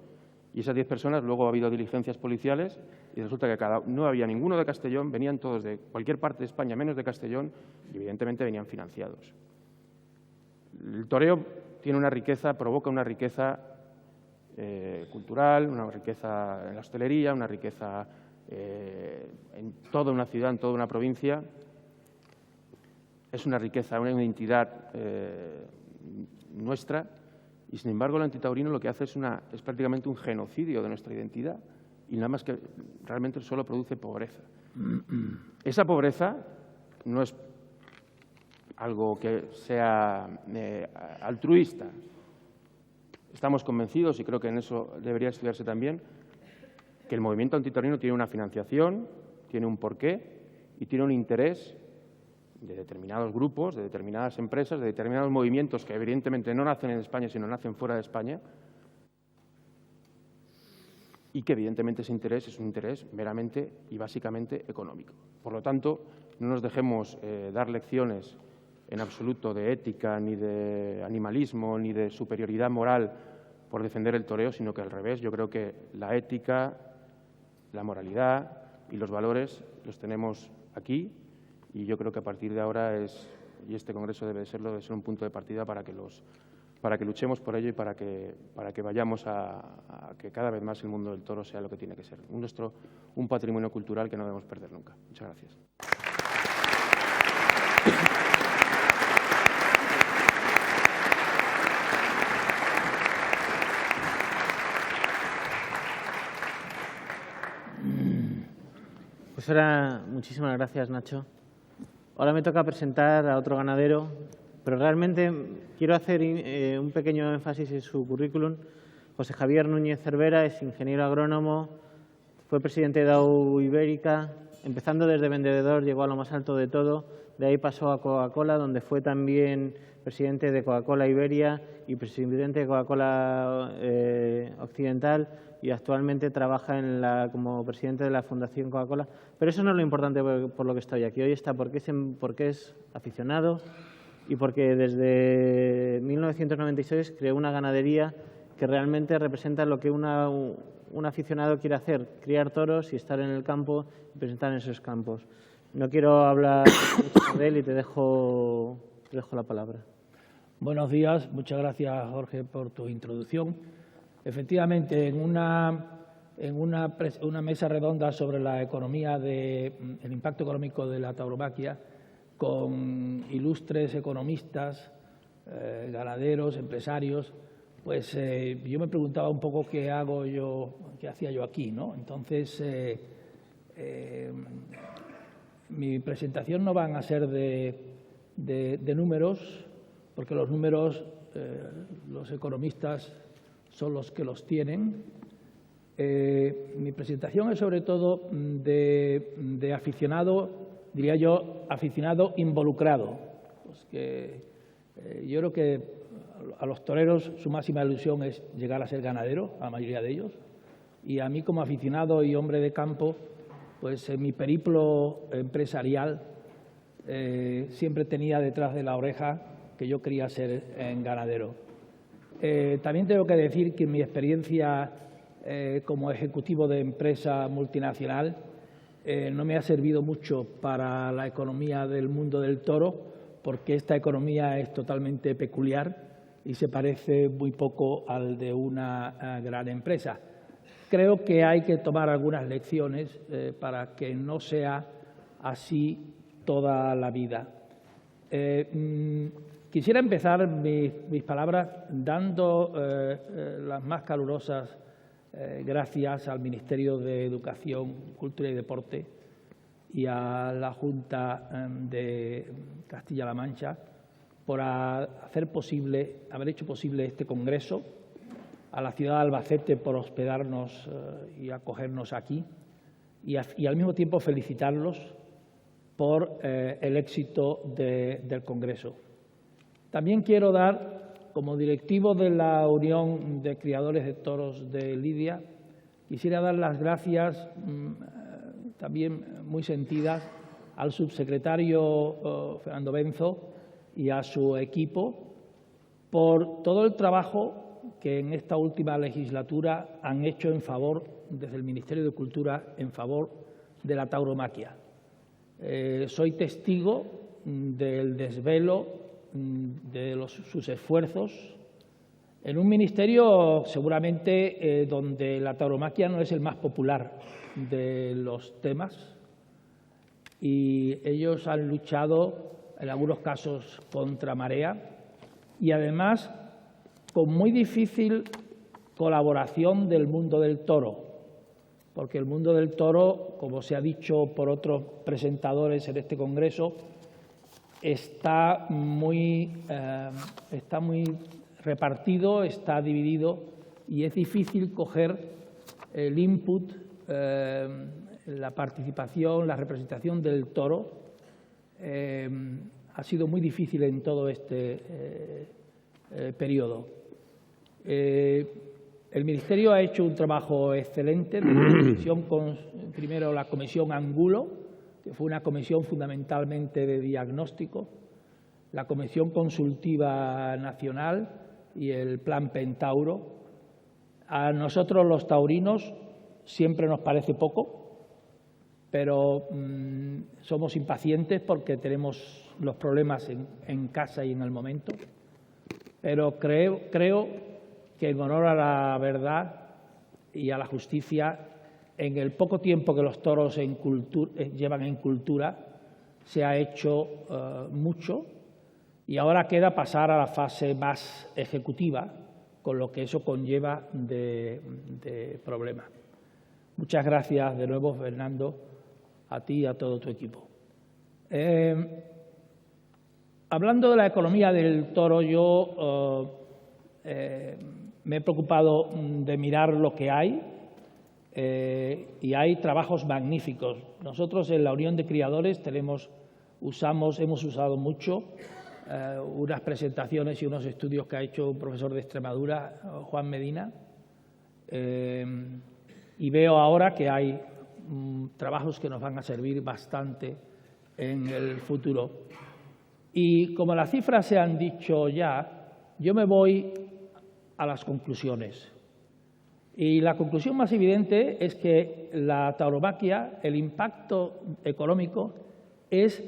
y esas 10 personas luego ha habido diligencias policiales y resulta que no había ninguno de Castellón, venían todos de cualquier parte de España menos de Castellón y evidentemente venían financiados. El toreo tiene una riqueza, provoca una riqueza cultural, una riqueza en la hostelería, una riqueza en toda una ciudad, en toda una provincia. Es una riqueza, una identidad nuestra y, sin embargo, el antitaurino lo que hace es prácticamente un genocidio de nuestra identidad y nada más que realmente solo produce pobreza. Esa pobreza no es algo que sea altruista. Estamos convencidos, y creo que en eso debería estudiarse también, que el movimiento antitaurino tiene una financiación, tiene un porqué y tiene un interés de determinados grupos, de determinadas empresas, de determinados movimientos que evidentemente no nacen en España, sino nacen fuera de España, y que evidentemente ese interés es un interés meramente y básicamente económico. Por lo tanto, no nos dejemos dar lecciones en absoluto de ética, ni de animalismo, ni de superioridad moral por defender el toreo, sino que al revés. Yo creo que la ética, la moralidad y los valores los tenemos aquí y yo creo que a partir de ahora y este Congreso debe ser un punto de partida para que luchemos por ello y para que vayamos a que cada vez más el mundo del toro sea lo que tiene que ser. Un patrimonio cultural que no debemos perder nunca. Muchas gracias. Pues ahora, muchísimas gracias, Nacho. Ahora me toca presentar a otro ganadero, pero realmente quiero hacer un pequeño énfasis en su currículum. José Javier Núñez Cervera es ingeniero agrónomo, fue presidente de AU Ibérica, empezando desde vendedor llegó a lo más alto de todo, de ahí pasó a Coca-Cola, donde fue también presidente de Coca-Cola Iberia y presidente de Coca-Cola Occidental, y actualmente trabaja como presidente de la Fundación Coca-Cola. Pero eso no es lo importante por lo que estoy aquí. Hoy está porque es aficionado y porque desde 1996 creó una ganadería que realmente representa lo que un aficionado quiere hacer, criar toros y estar en el campo y presentar en esos campos. No quiero hablar mucho de él y te dejo la palabra. Buenos días, muchas gracias, Jorge, por tu introducción. Efectivamente, en una mesa redonda sobre la economía el impacto económico de la tauromaquia, con ilustres economistas, ganaderos, empresarios, pues yo me preguntaba un poco qué hacía yo aquí, ¿no? Entonces, mi presentación no van a ser de números, porque los números, los economistas son los que los tienen. Mi presentación es sobre todo de aficionado, diría yo, aficionado involucrado. Pues que, yo creo que a los toreros su máxima ilusión es llegar a ser ganadero, a la mayoría de ellos, y a mí como aficionado y hombre de campo, pues en mi periplo empresarial siempre tenía detrás de la oreja que yo quería ser ganadero. También tengo que decir que mi experiencia como ejecutivo de empresa multinacional no me ha servido mucho para la economía del mundo del toro, porque esta economía es totalmente peculiar y se parece muy poco al de una gran empresa. Creo que hay que tomar algunas lecciones para que no sea así toda la vida. Quisiera empezar mis palabras dando las más calurosas gracias al Ministerio de Educación, Cultura y Deporte y a la Junta de Castilla-La Mancha por haber hecho posible este congreso, a la ciudad de Albacete por hospedarnos y acogernos aquí y al mismo tiempo felicitarlos por el éxito del congreso. También quiero dar, como directivo de la Unión de Criadores de Toros de Lidia, quisiera dar las gracias también muy sentidas al subsecretario Fernando Benzo y a su equipo por todo el trabajo que en esta última legislatura han hecho en favor, desde el Ministerio de Cultura, en favor de la tauromaquia. Soy testigo del desvelo de sus esfuerzos en un ministerio seguramente donde la tauromaquia no es el más popular de los temas y ellos han luchado en algunos casos contra marea y además con muy difícil colaboración del mundo del toro, porque el mundo del toro, como se ha dicho por otros presentadores en este congreso, está muy repartido, está dividido y es difícil coger el input, la participación, la representación del toro. Ha sido muy difícil en todo este periodo. El Ministerio ha hecho un trabajo excelente, primero la Comisión Angulo, que fue una comisión fundamentalmente de diagnóstico, la Comisión Consultiva Nacional y el Plan Pentauro. A nosotros los taurinos siempre nos parece poco, pero somos impacientes porque tenemos los problemas en casa y en el momento. Pero creo que en honor a la verdad y a la justicia, en el poco tiempo que los toros llevan en cultura, se ha hecho mucho y ahora queda pasar a la fase más ejecutiva, con lo que eso conlleva de problema. Muchas gracias de nuevo, Fernando, a ti y a todo tu equipo. Hablando de la economía del toro, yo me he preocupado de mirar lo que hay. Y hay trabajos magníficos. Nosotros en la Unión de Criadores hemos usado mucho unas presentaciones y unos estudios que ha hecho un profesor de Extremadura, Juan Medina, y veo ahora que hay trabajos que nos van a servir bastante en el futuro. Y como las cifras se han dicho ya, yo me voy a las conclusiones. Y la conclusión más evidente es que la tauromaquia, el impacto económico es,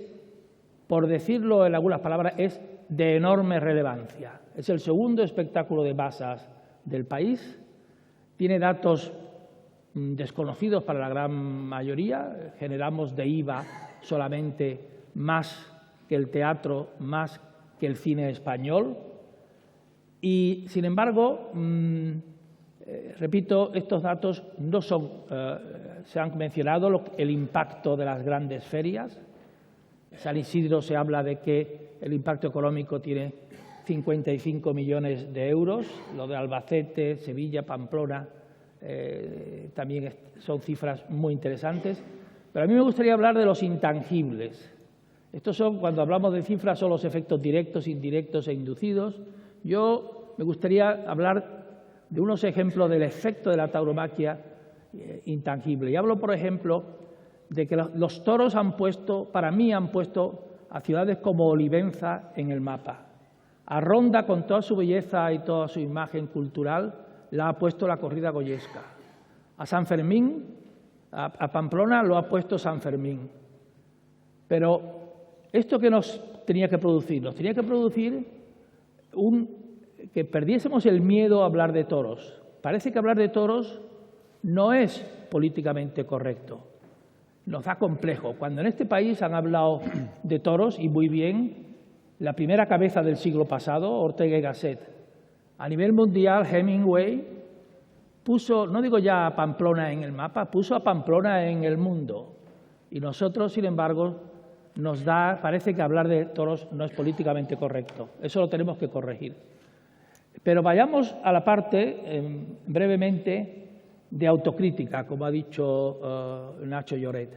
por decirlo en algunas palabras, es de enorme relevancia. Es el segundo espectáculo de masas del país, tiene datos desconocidos para la gran mayoría, generamos de IVA solamente más que el teatro, más que el cine español y, sin embargo, repito, estos datos no son, se han mencionado el impacto de las grandes ferias. San Isidro se habla de que el impacto económico tiene 55 millones de euros, lo de Albacete, Sevilla, Pamplona, también son cifras muy interesantes. Pero a mí me gustaría hablar de los intangibles. Estos son, cuando hablamos de cifras, son los efectos directos, indirectos e inducidos. Yo me gustaría hablar de unos ejemplos del efecto de la tauromaquia intangible. Y hablo, por ejemplo, de que los toros para mí han puesto a ciudades como Olivenza en el mapa. A Ronda, con toda su belleza y toda su imagen cultural, la ha puesto la corrida goyesca. A San Fermín, a Pamplona, lo ha puesto San Fermín. Pero esto que nos tenía que producirnos? Tenía que producir que perdiésemos el miedo a hablar de toros. Parece que hablar de toros no es políticamente correcto. Nos da complejo. Cuando en este país han hablado de toros, y muy bien, la primera cabeza del siglo pasado, Ortega y Gasset, a nivel mundial, Hemingway puso, no digo ya a Pamplona en el mapa, puso a Pamplona en el mundo. Y nosotros, sin embargo, parece que hablar de toros no es políticamente correcto. Eso lo tenemos que corregir. Pero vayamos a la parte, brevemente, de autocrítica, como ha dicho Nacho Lloret.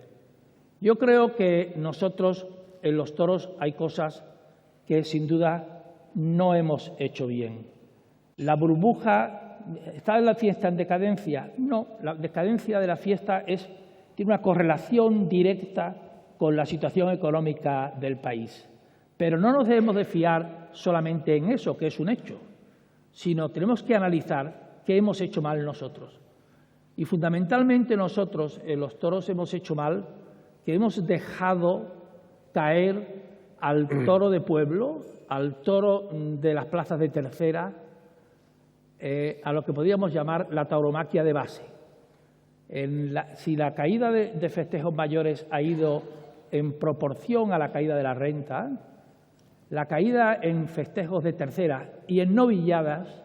Yo creo que nosotros, en los toros, hay cosas que sin duda no hemos hecho bien. La burbuja, ¿está la fiesta en decadencia? No, la decadencia de la fiesta tiene una correlación directa con la situación económica del país. Pero no nos debemos de fiar solamente en eso, que es un hecho, sino tenemos que analizar qué hemos hecho mal nosotros. Y fundamentalmente nosotros en los toros hemos hecho mal que hemos dejado caer al toro de pueblo, al toro de las plazas de tercera, a lo que podríamos llamar la tauromaquia de base. Si la caída de festejos mayores ha ido en proporción a la caída de la renta, la caída en festejos de tercera y en novilladas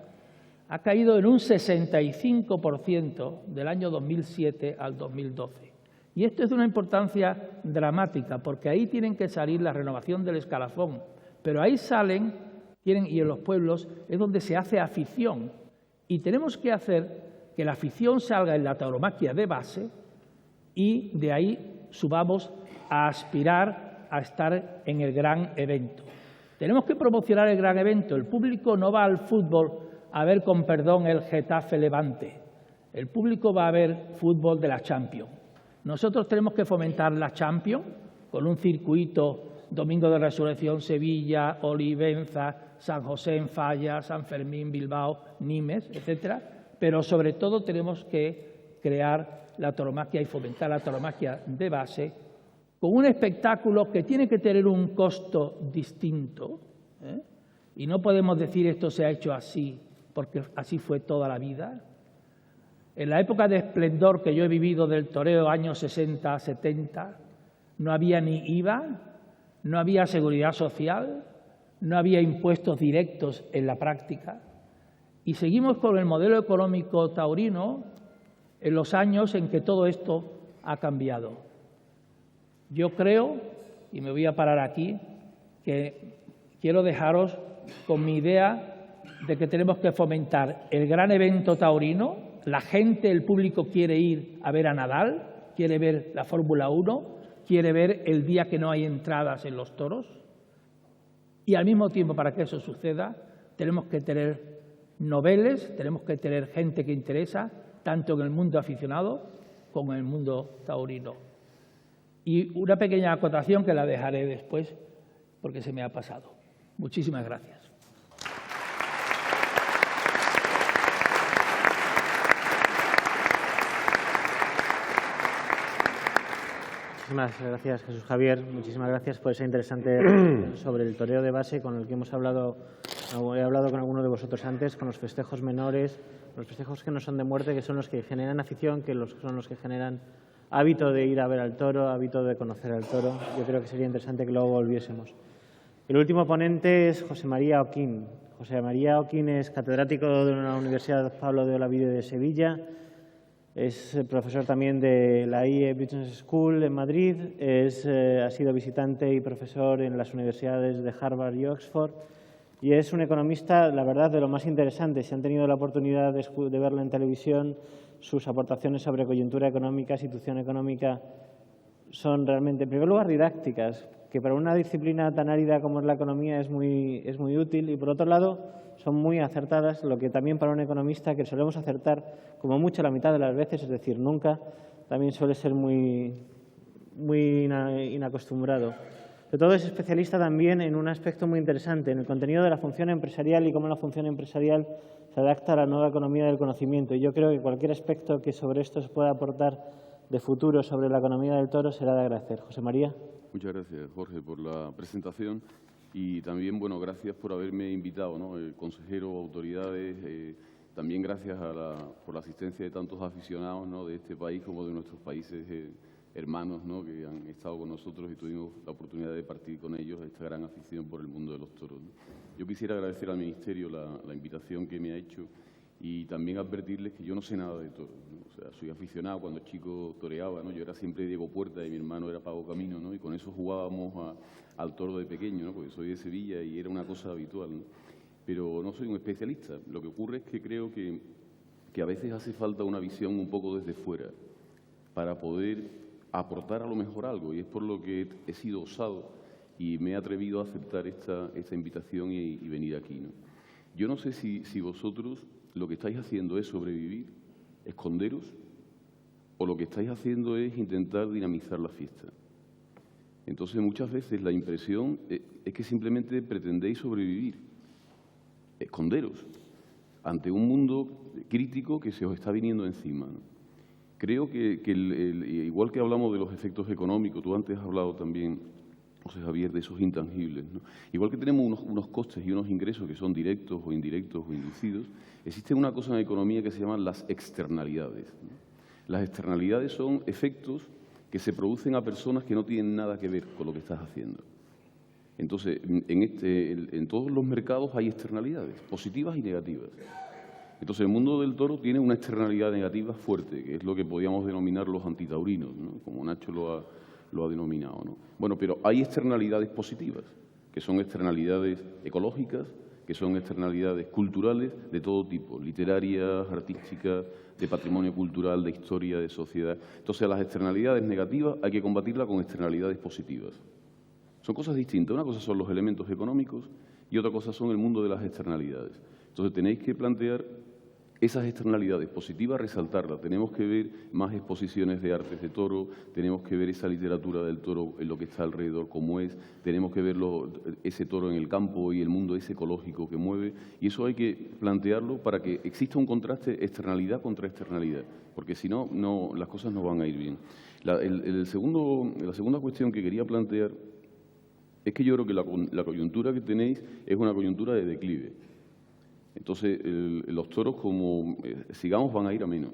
ha caído en un 65% del año 2007 al 2012. Y esto es de una importancia dramática, porque ahí tienen que salir la renovación del escalafón. Pero ahí salen, y en los pueblos es donde se hace afición. Y tenemos que hacer que la afición salga en la tauromaquia de base y de ahí subamos a aspirar a estar en el gran evento. Tenemos que promocionar el gran evento. El público no va al fútbol a ver, con perdón, el Getafe Levante. El público va a ver fútbol de la Champions. Nosotros tenemos que fomentar la Champions con un circuito Domingo de Resurrección, Sevilla, Olivenza, San José en Falla, San Fermín, Bilbao, Nimes, etcétera. Pero sobre todo tenemos que crear la tauromaquia y fomentar la tauromaquia de base con un espectáculo que tiene que tener un costo distinto, y no podemos decir esto se ha hecho así, porque así fue toda la vida. En la época de esplendor que yo he vivido del toreo, años 60, 70, no había ni IVA, no había seguridad social, no había impuestos directos en la práctica. Y seguimos con el modelo económico taurino en los años en que todo esto ha cambiado. Yo creo, y me voy a parar aquí, que quiero dejaros con mi idea de que tenemos que fomentar el gran evento taurino. La gente, el público quiere ir a ver a Nadal, quiere ver la Fórmula 1, quiere ver el día que no hay entradas en los toros. Y al mismo tiempo, para que eso suceda, tenemos que tener noveles, tenemos que tener gente que interesa, tanto en el mundo aficionado como en el mundo taurino. Y una pequeña acotación que la dejaré después porque se me ha pasado. Muchísimas gracias. Muchísimas gracias, Jesús Javier. Muchísimas gracias por esa interesante reflexión sobre el toreo de base con el que he hablado con alguno de vosotros antes, con los festejos menores, los festejos que no son de muerte, que son los que generan afición, son los que generan hábito de ir a ver al toro, hábito de conocer al toro. Yo creo que sería interesante que luego volviésemos. El último ponente es José María Oquín. José María Oquín es catedrático de la Universidad Pablo de Olavide de Sevilla. Es profesor también de la IE Business School en Madrid, ha sido visitante y profesor en las universidades de Harvard y Oxford y es un economista, la verdad, de lo más interesante. Si han tenido la oportunidad de verlo en televisión, sus aportaciones sobre coyuntura económica, situación económica, son realmente, en primer lugar, didácticas, que para una disciplina tan árida como es la economía es muy útil y, por otro lado, son muy acertadas, lo que también para un economista, que solemos acertar como mucho la mitad de las veces, es decir, nunca, también suele ser muy inacostumbrado. Sobre todo es especialista también en un aspecto muy interesante, en el contenido de la función empresarial y cómo la función empresarial se adapta a la nueva economía del conocimiento. Y yo creo que cualquier aspecto que sobre esto se pueda aportar de futuro sobre la economía del toro será de agradecer. José María. Muchas gracias, Jorge, por la presentación. Y también, bueno, gracias por haberme invitado, ¿no? Consejero, autoridades, también gracias por la asistencia de tantos aficionados, ¿no?, de este país como de nuestros países hermanos, ¿no?, que han estado con nosotros y tuvimos la oportunidad de partir con ellos esta gran afición por el mundo de los toros, ¿no? Yo quisiera agradecer al Ministerio la invitación que me ha hecho y también advertirles que yo no sé nada de toros, ¿no? O sea, soy aficionado, cuando chico toreaba, ¿no? Yo era siempre Diego Puerta y mi hermano era Pago Camino, ¿no? Y con eso jugábamos al toro de pequeño, ¿no? Porque soy de Sevilla y era una cosa habitual, ¿no? Pero no soy un especialista. Lo que ocurre es que creo que a veces hace falta una visión un poco desde fuera para poder aportar a lo mejor algo, y es por lo que he sido osado y me he atrevido a aceptar esta invitación y venir aquí, ¿no? Yo no sé si vosotros lo que estáis haciendo es sobrevivir, esconderos, o lo que estáis haciendo es intentar dinamizar la fiesta. Entonces, muchas veces la impresión es que simplemente pretendéis sobrevivir, esconderos, ante un mundo crítico que se os está viniendo encima, ¿no? Creo que igual que hablamos de los efectos económicos, tú antes has hablado también, José Javier, de esos intangibles, ¿no? Igual que tenemos unos costes y unos ingresos que son directos o indirectos o inducidos, existe una cosa en economía que se llaman las externalidades, ¿no? Las externalidades son efectos que se producen a personas que no tienen nada que ver con lo que estás haciendo. Entonces, en todos los mercados hay externalidades, positivas y negativas. Entonces, el mundo del toro tiene una externalidad negativa fuerte, que es lo que podríamos denominar los antitaurinos, ¿no?, como Nacho lo ha denominado, ¿no? Bueno, pero hay externalidades positivas, que son externalidades ecológicas, que son externalidades culturales de todo tipo, literarias, artísticas, de patrimonio cultural, de historia, de sociedad. Entonces, las externalidades negativas hay que combatirlas con externalidades positivas. Son cosas distintas. Una cosa son los elementos económicos y otra cosa son el mundo de las externalidades. Entonces, tenéis que plantear esas externalidades positivas, resaltarlas. Tenemos que ver más exposiciones de artes de toro, tenemos que ver esa literatura del toro en lo que está alrededor, cómo es, tenemos que ver ese toro en el campo y el mundo ese ecológico que mueve, y eso hay que plantearlo para que exista un contraste externalidad contra externalidad, porque si no, las cosas no van a ir bien. La segunda cuestión que quería plantear es que yo creo que la coyuntura que tenéis es una coyuntura de declive. Entonces, los toros, como sigamos, van a ir a menos.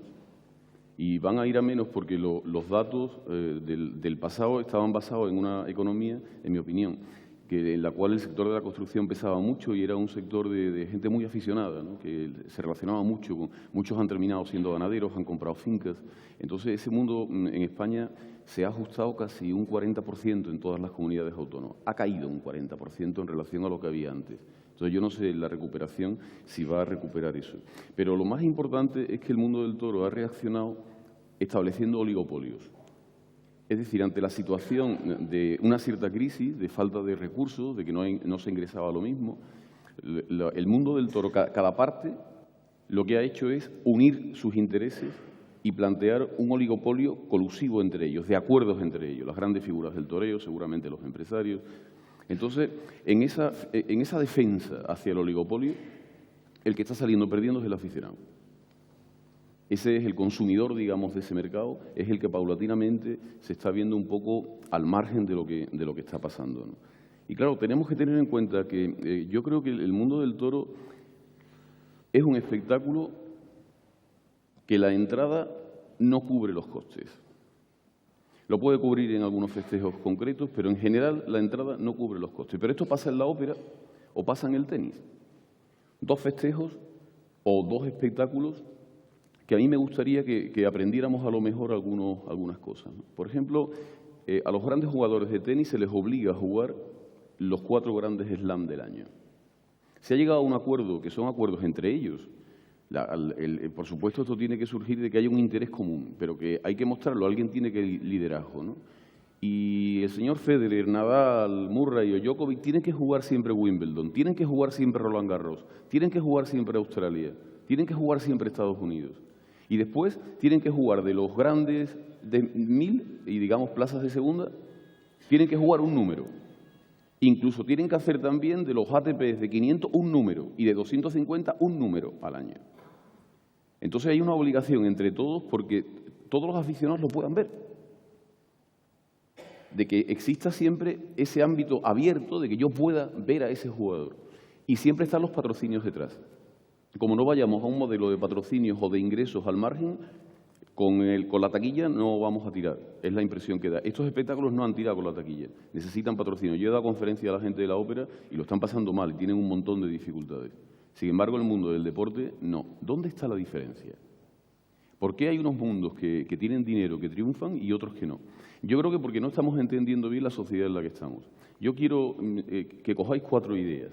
Y van a ir a menos porque los datos del pasado estaban basados en una economía, en mi opinión, en la cual el sector de la construcción pesaba mucho y era un sector de gente muy aficionada, ¿no?, que se relacionaba mucho. Muchos han terminado siendo ganaderos, han comprado fincas. Entonces, ese mundo en España se ha ajustado casi un 40% en todas las comunidades autónomas. Ha caído un 40% en relación a lo que había antes. Entonces, yo no sé la recuperación si va a recuperar eso. Pero lo más importante es que el mundo del toro ha reaccionado estableciendo oligopolios. Es decir, ante la situación de una cierta crisis, de falta de recursos, de que no se ingresaba lo mismo, el mundo del toro, cada parte, lo que ha hecho es unir sus intereses y plantear un oligopolio colusivo entre ellos, de acuerdos entre ellos, las grandes figuras del toreo, seguramente los empresarios. Entonces, en esa defensa hacia el oligopolio, el que está saliendo perdiendo es el aficionado. Ese es el consumidor, digamos, de ese mercado, es el que paulatinamente se está viendo un poco al margen de lo que está pasando, ¿no? Y claro, tenemos que tener en cuenta que yo creo que el mundo del toro es un espectáculo que la entrada no cubre los costes. Lo puede cubrir en algunos festejos concretos, pero en general la entrada no cubre los costes. Pero esto pasa en la ópera o pasa en el tenis. Dos festejos o dos espectáculos que a mí me gustaría que aprendiéramos a lo mejor algunas cosas, ¿no? Por ejemplo, a los grandes jugadores de tenis se les obliga a jugar los 4 grandes slams del año. Se ha llegado a un acuerdo, que son acuerdos entre ellos. Por supuesto, esto tiene que surgir de que haya un interés común, pero que hay que mostrarlo, alguien tiene que liderazgo, ¿no? Y el señor Federer, Nadal, Murray o Djokovic tienen que jugar siempre Wimbledon, tienen que jugar siempre Roland Garros, tienen que jugar siempre Australia, tienen que jugar siempre Estados Unidos. Y después tienen que jugar de los grandes de 1000 y, digamos, plazas de segunda, tienen que jugar un número. Incluso tienen que hacer también de los ATPs de 500 un número y de 250 un número al año. Entonces hay una obligación entre todos porque todos los aficionados lo puedan ver. de que exista siempre ese ámbito abierto de que yo pueda ver a ese jugador. Y siempre están los patrocinios detrás. Como no vayamos a un modelo de patrocinios o de ingresos al margen, con la taquilla no vamos a tirar. Es la impresión que da. Estos espectáculos no han tirado con la taquilla. Necesitan patrocinio. Yo he dado conferencia a la gente de la ópera y lo están pasando mal y tienen un montón de dificultades. Sin embargo, en el mundo del deporte, no. ¿Dónde está la diferencia? ¿Por qué hay unos mundos que tienen dinero, que triunfan y otros que no? Yo creo que porque no estamos entendiendo bien la sociedad en la que estamos. Yo quiero que cojáis 4 ideas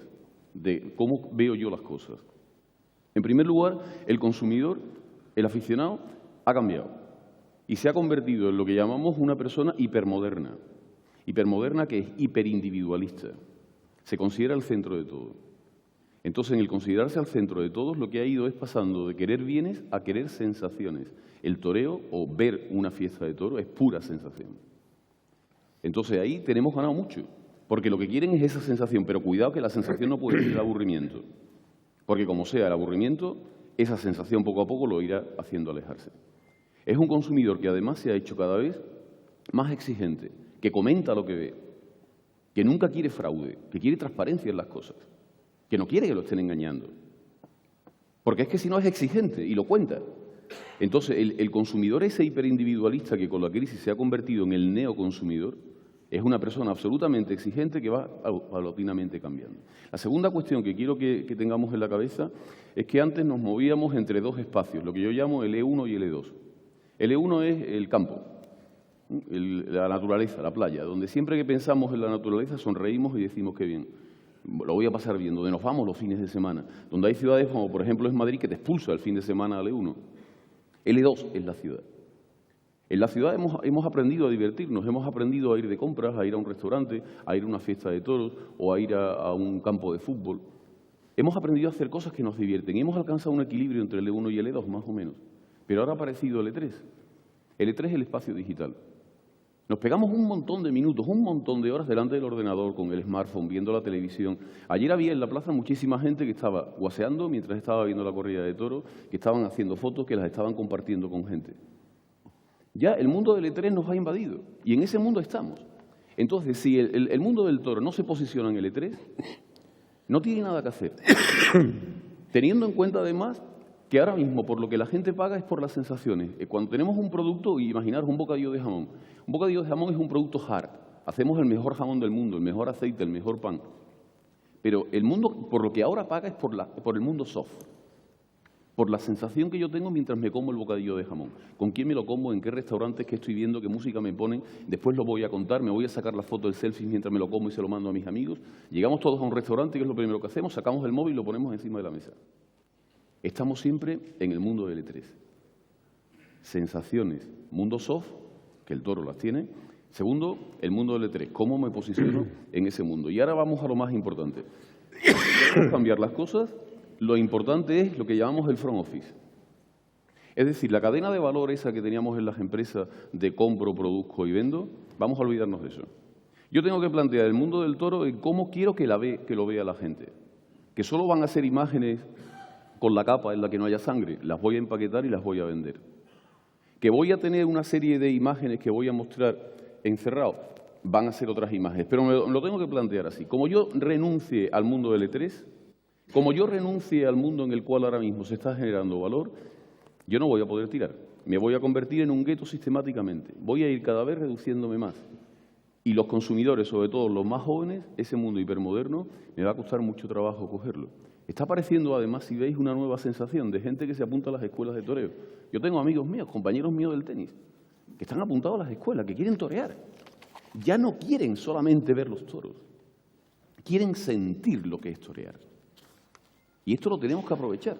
de cómo veo yo las cosas. En primer lugar, el consumidor, el aficionado, ha cambiado y se ha convertido en lo que llamamos una persona hipermoderna. Hipermoderna que es hiperindividualista. Se considera el centro de todo. Entonces, en el considerarse al centro de todos, lo que ha ido es pasando de querer bienes a querer sensaciones. El toreo o ver una fiesta de toro es pura sensación. Entonces, ahí tenemos ganado mucho, porque lo que quieren es esa sensación, pero cuidado que la sensación no puede ser el aburrimiento, porque como sea el aburrimiento, esa sensación poco a poco lo irá haciendo alejarse. Es un consumidor que además se ha hecho cada vez más exigente, que comenta lo que ve, que nunca quiere fraude, que quiere transparencia en las cosas, que no quiere que lo estén engañando. Porque es que si no es exigente y lo cuenta. Entonces, el consumidor ese hiperindividualista que con la crisis se ha convertido en el neoconsumidor es una persona absolutamente exigente que va paulatinamente cambiando. La segunda cuestión que quiero que tengamos en la cabeza es que antes nos movíamos entre 2 espacios, lo que yo llamo el E1 y el E2. El E1 es el campo, la naturaleza, la playa, donde siempre que pensamos en la naturaleza sonreímos y decimos qué bien. Lo voy a pasar bien, donde nos vamos los fines de semana, donde hay ciudades como por ejemplo es Madrid que te expulsa el fin de semana al E1. El E2 es la ciudad. En la ciudad hemos aprendido a divertirnos, hemos aprendido a ir de compras, a ir a un restaurante, a ir a una fiesta de toros o a ir a un campo de fútbol. Hemos aprendido a hacer cosas que nos divierten y hemos alcanzado un equilibrio entre el E1 y el E2 más o menos. Pero ahora ha aparecido el E3. El E3 es el espacio digital. Nos pegamos un montón de minutos, un montón de horas delante del ordenador, con el smartphone, viendo la televisión. Ayer había en la plaza muchísima gente que estaba guaseando mientras estaba viendo la corrida de toros, que estaban haciendo fotos, que las estaban compartiendo con gente. Ya el mundo del E3 nos ha invadido y en ese mundo estamos. Entonces, si el mundo del toro no se posiciona en el E3, no tiene nada que hacer. Teniendo en cuenta además que ahora mismo por lo que la gente paga es por las sensaciones. Cuando tenemos un producto, imaginaros un bocadillo de jamón. Un bocadillo de jamón es un producto hard. Hacemos el mejor jamón del mundo, el mejor aceite, el mejor pan. Pero el mundo, por lo que ahora paga, es por el mundo soft. Por la sensación que yo tengo mientras me como el bocadillo de jamón. ¿Con quién me lo como? ¿En qué restaurantes? ¿Qué estoy viendo? ¿Qué música me ponen? Después lo voy a contar, me voy a sacar la foto del selfie mientras me lo como y se lo mando a mis amigos. Llegamos todos a un restaurante, que es lo primero que hacemos, sacamos el móvil y lo ponemos encima de la mesa. Estamos siempre en el mundo del E3. Sensaciones, mundo soft, que el toro las tiene. Segundo, el mundo del E3, cómo me posiciono en ese mundo. Y ahora vamos a lo más importante. Si queremos cambiar las cosas, lo importante es lo que llamamos el front office. Es decir, la cadena de valor esa que teníamos en las empresas de compro, produzco y vendo, vamos a olvidarnos de eso. Yo tengo que plantear el mundo del toro en cómo quiero que lo vea la gente. Que solo van a ser imágenes con la capa en la que no haya sangre, las voy a empaquetar y las voy a vender. Que voy a tener una serie de imágenes que voy a mostrar encerrado, van a ser otras imágenes, pero me lo tengo que plantear así. Como yo renuncie al mundo del E3, como yo renuncie al mundo en el cual ahora mismo se está generando valor, yo no voy a poder tirar. Me voy a convertir en un gueto sistemáticamente. Voy a ir cada vez reduciéndome más. Y los consumidores, sobre todo los más jóvenes, ese mundo hipermoderno, me va a costar mucho trabajo cogerlo. Está apareciendo, además, si veis, una nueva sensación de gente que se apunta a las escuelas de toreo. Yo tengo amigos míos, compañeros míos del tenis, que están apuntados a las escuelas, que quieren torear. Ya no quieren solamente ver los toros, quieren sentir lo que es torear. Y esto lo tenemos que aprovechar,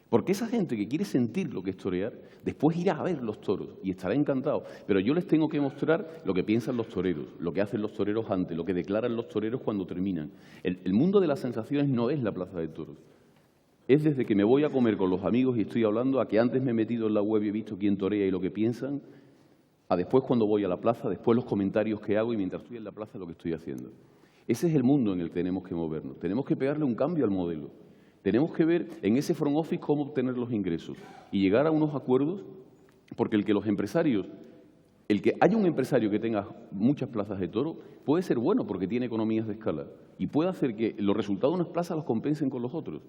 porque esa gente que quiere sentir lo que es torear, después irá a ver los toros y estará encantado. Pero yo les tengo que mostrar lo que piensan los toreros, lo que hacen los toreros antes, lo que declaran los toreros cuando terminan. El mundo de las sensaciones no es la plaza de toros. Es desde que me voy a comer con los amigos y estoy hablando, a que antes me he metido en la web y he visto quién torea y lo que piensan, a después cuando voy a la plaza, después los comentarios que hago y mientras estoy en la plaza lo que estoy haciendo. Ese es el mundo en el que tenemos que movernos. Tenemos que pegarle un cambio al modelo. Tenemos que ver en ese front office cómo obtener los ingresos y llegar a unos acuerdos, porque el que los empresarios El que haya un empresario que tenga muchas plazas de toro puede ser bueno porque tiene economías de escala y puede hacer que los resultados de unas plazas los compensen con los otros.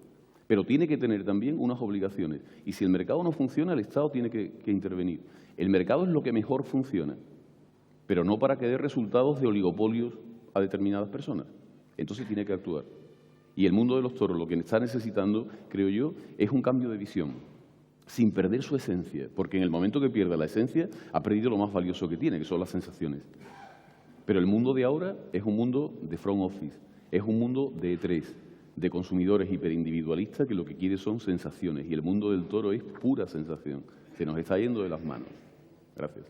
Pero tiene que tener también unas obligaciones. Y si el mercado no funciona, el Estado tiene que intervenir. El mercado es lo que mejor funciona, pero no para que dé resultados de oligopolios a determinadas personas. Entonces tiene que actuar. Y el mundo de los toros lo que está necesitando, creo yo, es un cambio de visión, sin perder su esencia, porque en el momento que pierda la esencia ha perdido lo más valioso que tiene, que son las sensaciones. Pero el mundo de ahora es un mundo de front office, es un mundo de E3, de consumidores hiperindividualistas que lo que quiere son sensaciones, y el mundo del toro es pura sensación. Se nos está yendo de las manos. Gracias.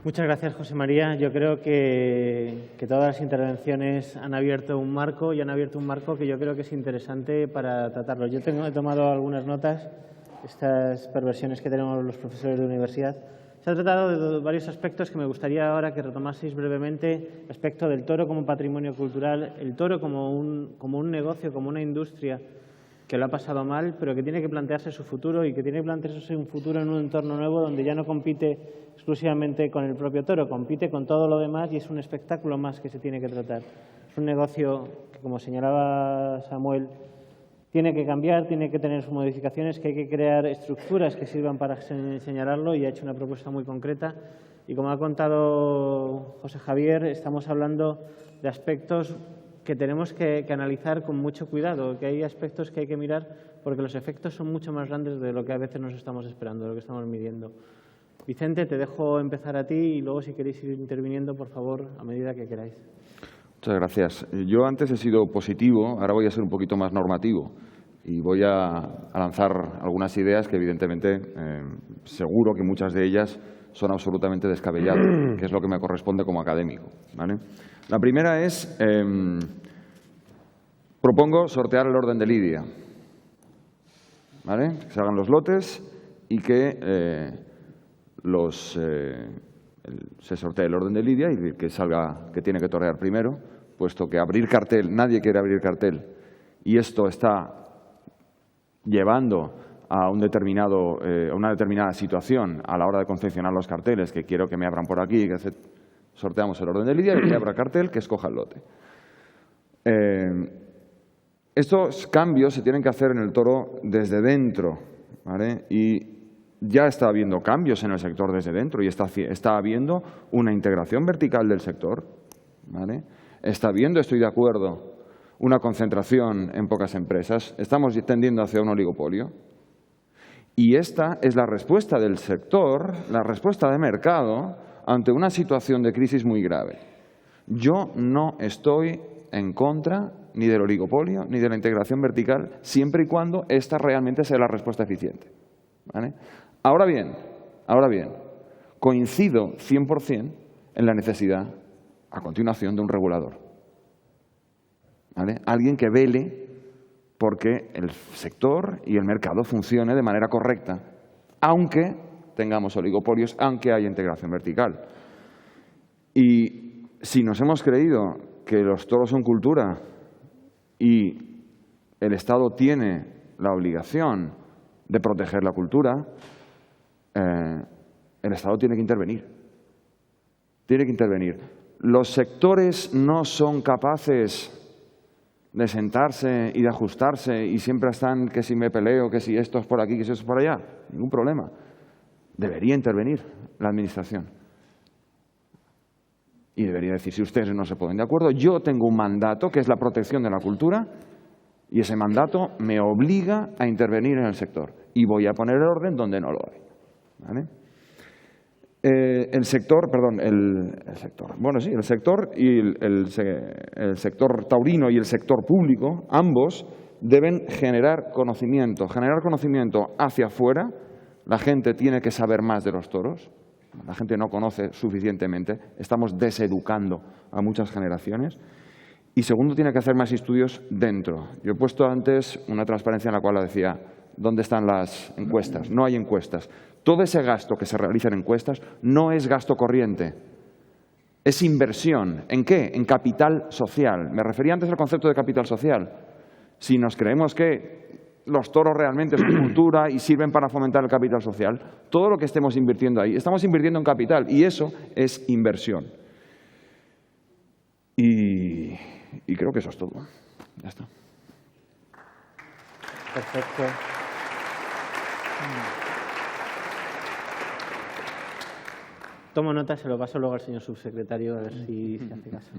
Muchas gracias, José María. Yo creo que todas las intervenciones han abierto un marco que yo creo que es interesante para tratarlo. Yo he tomado algunas notas, estas perversiones que tenemos los profesores de universidad. Se ha tratado de varios aspectos que me gustaría ahora que retomaseis brevemente. El aspecto del toro como patrimonio cultural, el toro como un negocio, como una industria que lo ha pasado mal, pero que tiene que plantearse su futuro y que tiene que plantearse un futuro en un entorno nuevo donde ya no compite exclusivamente con el propio toro, compite con todo lo demás y es un espectáculo más que se tiene que tratar. Es un negocio que, como señalaba Samuel, tiene que cambiar, tiene que tener sus modificaciones, que hay que crear estructuras que sirvan para señalarlo y ha hecho una propuesta muy concreta. Y como ha contado José Javier, estamos hablando de aspectos que tenemos que analizar con mucho cuidado, que hay aspectos que hay que mirar porque los efectos son mucho más grandes de lo que a veces nos estamos esperando, de lo que estamos midiendo. Vicente, te dejo empezar a ti y luego si queréis ir interviniendo, por favor, a medida que queráis. Muchas gracias. Yo antes he sido positivo, ahora voy a ser un poquito más normativo y voy a lanzar algunas ideas que evidentemente seguro que muchas de ellas son absolutamente descabelladas, que es lo que me corresponde como académico, ¿vale? La primera es, propongo sortear el orden de lidia, ¿vale? Que se hagan los lotes y que se sortee el orden de lidia y que salga que tiene que torear primero, puesto que abrir cartel, nadie quiere abrir cartel y esto está llevando a una determinada situación a la hora de confeccionar los carteles, que quiero que me abran por aquí, que sorteamos el orden de lidia y que abra cartel, que escoja el lote. Estos cambios se tienen que hacer en el toro desde dentro, ¿vale? Y ya está habiendo cambios en el sector desde dentro y está habiendo una integración vertical del sector, ¿vale? Está habiendo, estoy de acuerdo, una concentración en pocas empresas. Estamos tendiendo hacia un oligopolio. Y esta es la respuesta del sector, la respuesta de mercado ante una situación de crisis muy grave. Yo no estoy en contra ni del oligopolio ni de la integración vertical, siempre y cuando esta realmente sea la respuesta eficiente, ¿vale? Ahora bien, coincido 100% en la necesidad, a continuación, de un regulador, ¿vale? Alguien que vele porque el sector y el mercado funcione de manera correcta, aunque tengamos oligopolios, aunque haya integración vertical. Y si nos hemos creído que los toros son cultura y el Estado tiene la obligación de proteger la cultura, el Estado tiene que intervenir. Tiene que intervenir. Los sectores no son capaces de sentarse y de ajustarse y siempre están que si me peleo, que si esto es por aquí, que si esto es por allá. Ningún problema. Debería intervenir la Administración. Y debería decir, si ustedes no se ponen de acuerdo, yo tengo un mandato que es la protección de la cultura y ese mandato me obliga a intervenir en el sector y voy a poner el orden donde no lo hay, ¿vale? El sector y el sector taurino y el sector público, ambos deben generar conocimiento hacia afuera. La gente tiene que saber más de los toros, la gente no conoce suficientemente, estamos deseducando a muchas generaciones. Y segundo, tiene que hacer más estudios dentro. Yo he puesto antes una transparencia en la cual decía, ¿dónde están las encuestas? No hay encuestas. Todo ese gasto que se realiza en encuestas no es gasto corriente, es inversión. ¿En qué? En capital social. Me refería antes al concepto de capital social. Si nos creemos que los toros realmente son cultura y sirven para fomentar el capital social, todo lo que estemos invirtiendo ahí, estamos invirtiendo en capital y eso es inversión. Y creo que eso es todo. Ya está. Perfecto. Tomo nota, se lo paso luego al señor subsecretario a ver si se hace caso.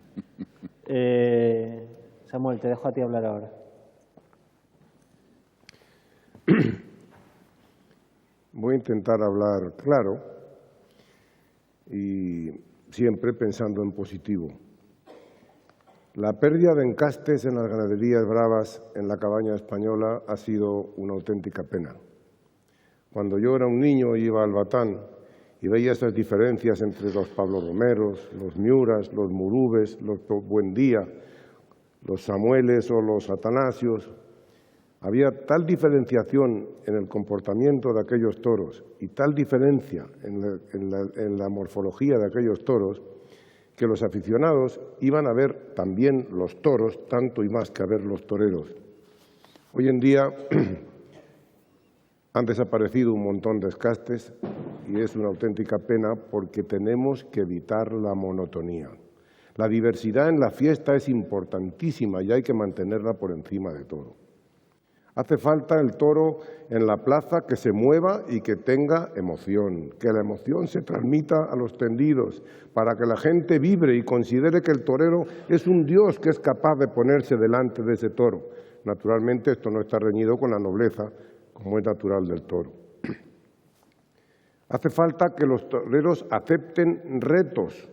Samuel, te dejo a ti hablar ahora. Voy a intentar hablar claro y siempre pensando en positivo. La pérdida de encastes en las ganaderías bravas en la cabaña española ha sido una auténtica pena. Cuando yo era un niño y iba al Batán y veía esas diferencias entre los Pablo Romeros, los Miuras, los Murubes, los Buendía, los Samueles o los Atanasios, había tal diferenciación en el comportamiento de aquellos toros y tal diferencia en la morfología de aquellos toros que los aficionados iban a ver también los toros tanto y más que a ver los toreros. Hoy en día han desaparecido un montón de encastes y es una auténtica pena porque tenemos que evitar la monotonía. La diversidad en la fiesta es importantísima y hay que mantenerla por encima de todo. Hace falta el toro en la plaza que se mueva y que tenga emoción, que la emoción se transmita a los tendidos para que la gente vibre y considere que el torero es un dios que es capaz de ponerse delante de ese toro. Naturalmente esto no está reñido con la nobleza, como es natural del toro. Hace falta que los toreros acepten retos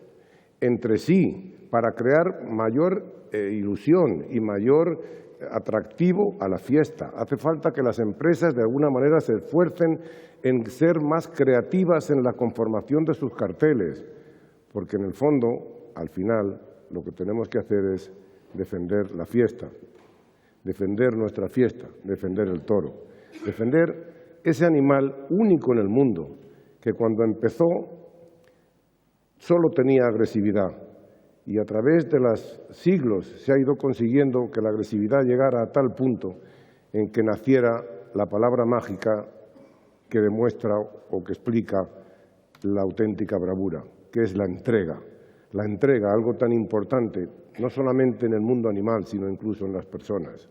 entre sí para crear mayor ilusión y mayor atractivo a la fiesta. Hace falta que las empresas de alguna manera se esfuercen en ser más creativas en la conformación de sus carteles, porque en el fondo, al final, lo que tenemos que hacer es defender la fiesta, defender nuestra fiesta, defender el toro, defender ese animal único en el mundo, que cuando empezó solo tenía agresividad. Y a través de los siglos se ha ido consiguiendo que la agresividad llegara a tal punto en que naciera la palabra mágica que demuestra o que explica la auténtica bravura, que es la entrega. La entrega, algo tan importante, no solamente en el mundo animal, sino incluso en las personas.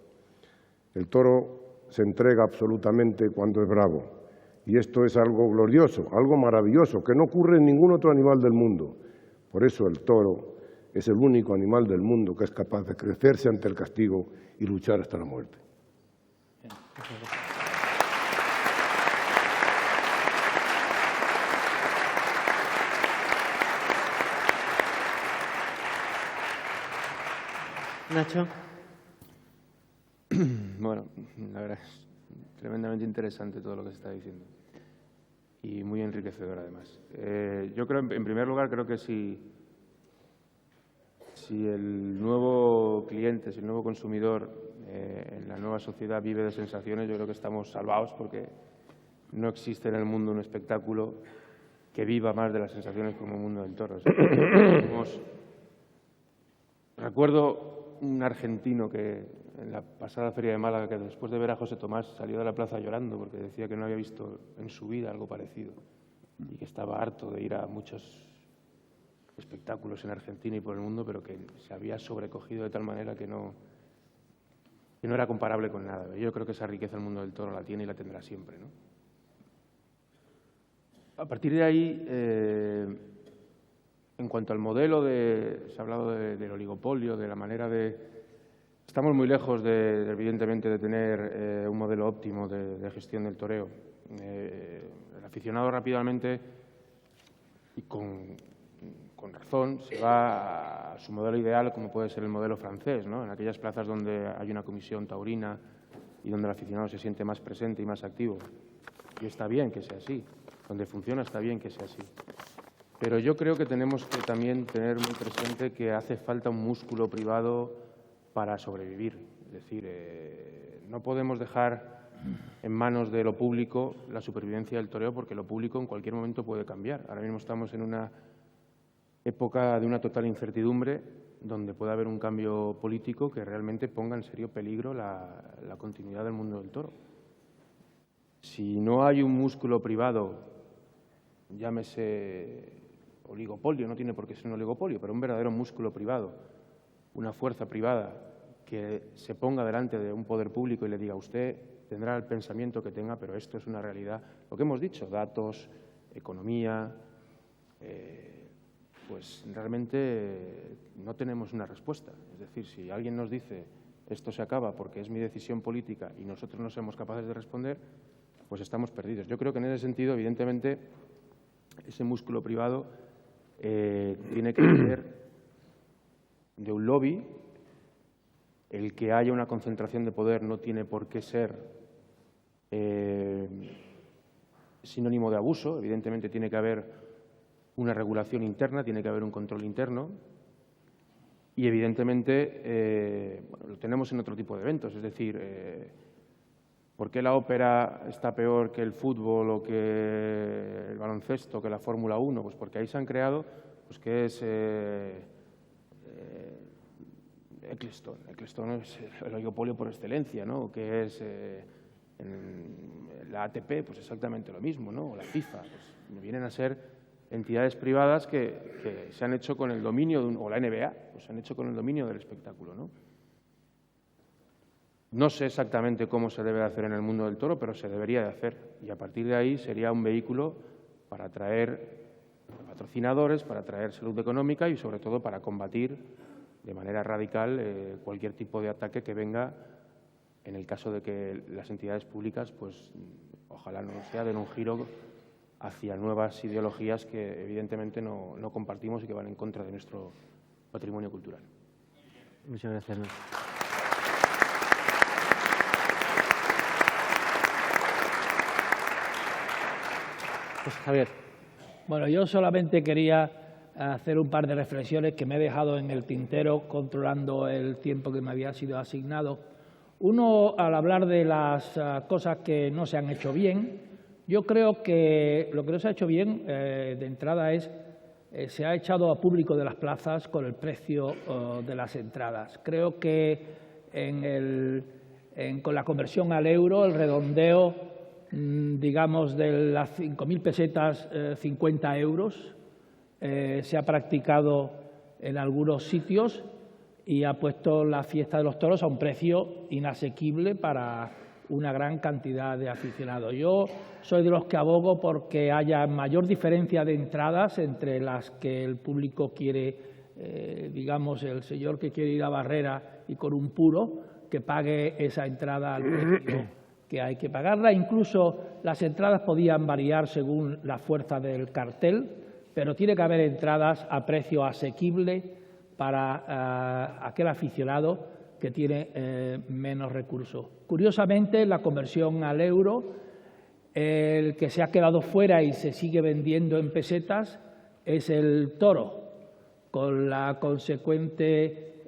El toro se entrega absolutamente cuando es bravo. Y esto es algo glorioso, algo maravilloso, que no ocurre en ningún otro animal del mundo. Por eso el toro es el único animal del mundo que es capaz de crecerse ante el castigo y luchar hasta la muerte. Nacho. Bueno, la verdad es tremendamente interesante todo lo que se está diciendo y muy enriquecedor además. Yo creo, en primer lugar, creo que si el nuevo cliente, si el nuevo consumidor en la nueva sociedad vive de sensaciones, yo creo que estamos salvados porque no existe en el mundo un espectáculo que viva más de las sensaciones como el mundo del toro. Recuerdo un argentino que en la pasada Feria de Málaga, que después de ver a José Tomás salió de la plaza llorando porque decía que no había visto en su vida algo parecido y que estaba harto de ir a muchos espectáculos en Argentina y por el mundo, pero que se había sobrecogido de tal manera que no era comparable con nada. Yo creo que esa riqueza el mundo del toro la tiene y la tendrá siempre, ¿no? A partir de ahí, en cuanto al modelo, se ha hablado del oligopolio, de la manera de... Estamos muy lejos, evidentemente, de tener un modelo óptimo de gestión del toreo. El aficionado rápidamente y con razón se va a su modelo ideal, como puede ser el modelo francés, ¿no? En aquellas plazas donde hay una comisión taurina y donde el aficionado se siente más presente y más activo. Y está bien que sea así. Donde funciona está bien que sea así. Pero yo creo que tenemos que también tener muy presente que hace falta un músculo privado para sobrevivir. Es decir, no podemos dejar en manos de lo público la supervivencia del toreo, porque lo público en cualquier momento puede cambiar. Ahora mismo estamos en una época de una total incertidumbre, donde puede haber un cambio político que realmente ponga en serio peligro la continuidad del mundo del toro. Si no hay un músculo privado, llámese oligopolio, no tiene por qué ser un oligopolio, pero un verdadero músculo privado, una fuerza privada que se ponga delante de un poder público y le diga: usted tendrá el pensamiento que tenga, pero esto es una realidad. Lo que hemos dicho, datos, economía, pues realmente no tenemos una respuesta. Es decir, si alguien nos dice esto se acaba porque es mi decisión política y nosotros no somos capaces de responder, pues estamos perdidos. Yo creo que en ese sentido, evidentemente, ese músculo privado tiene que ser de un lobby. El que haya una concentración de poder no tiene por qué ser sinónimo de abuso. Evidentemente tiene que haber una regulación interna, tiene que haber un control interno y evidentemente lo tenemos en otro tipo de eventos. Es decir, ¿por qué la ópera está peor que el fútbol o que el baloncesto, que la Fórmula 1? Pues porque ahí se han creado, pues que es Eccleston. Eccleston es el oligopolio por excelencia, ¿no? Que es la ATP, pues exactamente lo mismo, ¿no? O la FIFA, pues vienen a ser entidades privadas que se han hecho con el dominio o la NBA, pues se han hecho con el dominio del espectáculo, ¿no? No sé exactamente cómo se debe hacer en el mundo del toro, pero se debería de hacer. Y a partir de ahí sería un vehículo para atraer patrocinadores, para atraer salud económica y, sobre todo, para combatir de manera radical cualquier tipo de ataque que venga, en el caso de que las entidades públicas, pues ojalá no sea, den un giro hacia nuevas ideologías que evidentemente no compartimos y que van en contra de nuestro patrimonio cultural. Muchas gracias, Luis. Pues, Javier. Bueno, yo solamente quería hacer un par de reflexiones que me he dejado en el tintero controlando el tiempo que me había sido asignado. Uno, al hablar de las cosas que no se han hecho bien, yo creo que lo que no se ha hecho bien de entrada es se ha echado a público de las plazas con el precio de las entradas. Creo que con la conversión al euro, el redondeo, digamos, de las 5.000 pesetas, 50 euros, se ha practicado en algunos sitios y ha puesto la fiesta de los toros a un precio inasequible para una gran cantidad de aficionados. Yo soy de los que abogo porque haya mayor diferencia de entradas entre las que el público quiere, digamos, el señor que quiere ir a Barrera y con un puro, que pague esa entrada al precio que hay que pagarla. Incluso las entradas podían variar según la fuerza del cartel, pero tiene que haber entradas a precio asequible para aquel aficionado que tiene menos recursos. Curiosamente, la conversión al euro, el que se ha quedado fuera y se sigue vendiendo en pesetas es el toro, con la consecuente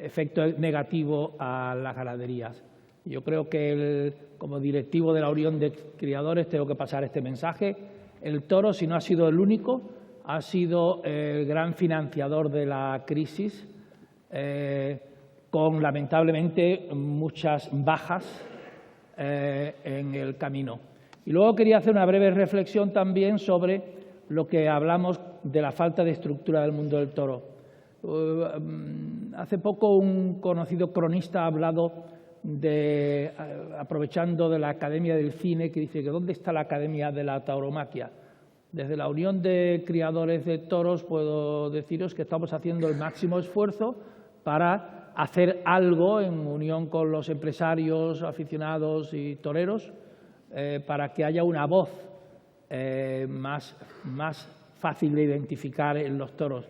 efecto negativo a las ganaderías. Yo creo que como directivo de la Unión de Criadores tengo que pasar este mensaje. El toro, si no ha sido el único, ha sido el gran financiador de la crisis, con lamentablemente muchas bajas en el camino. Y luego quería hacer una breve reflexión también sobre lo que hablamos de la falta de estructura del mundo del toro. Hace poco un conocido cronista ha hablado aprovechando de la Academia del Cine, que dice que ¿dónde está la Academia de la Tauromaquia? Desde la Unión de Criadores de Toros puedo deciros que estamos haciendo el máximo esfuerzo para hacer algo en unión con los empresarios, aficionados y toreros para que haya una voz más fácil de identificar en los toros.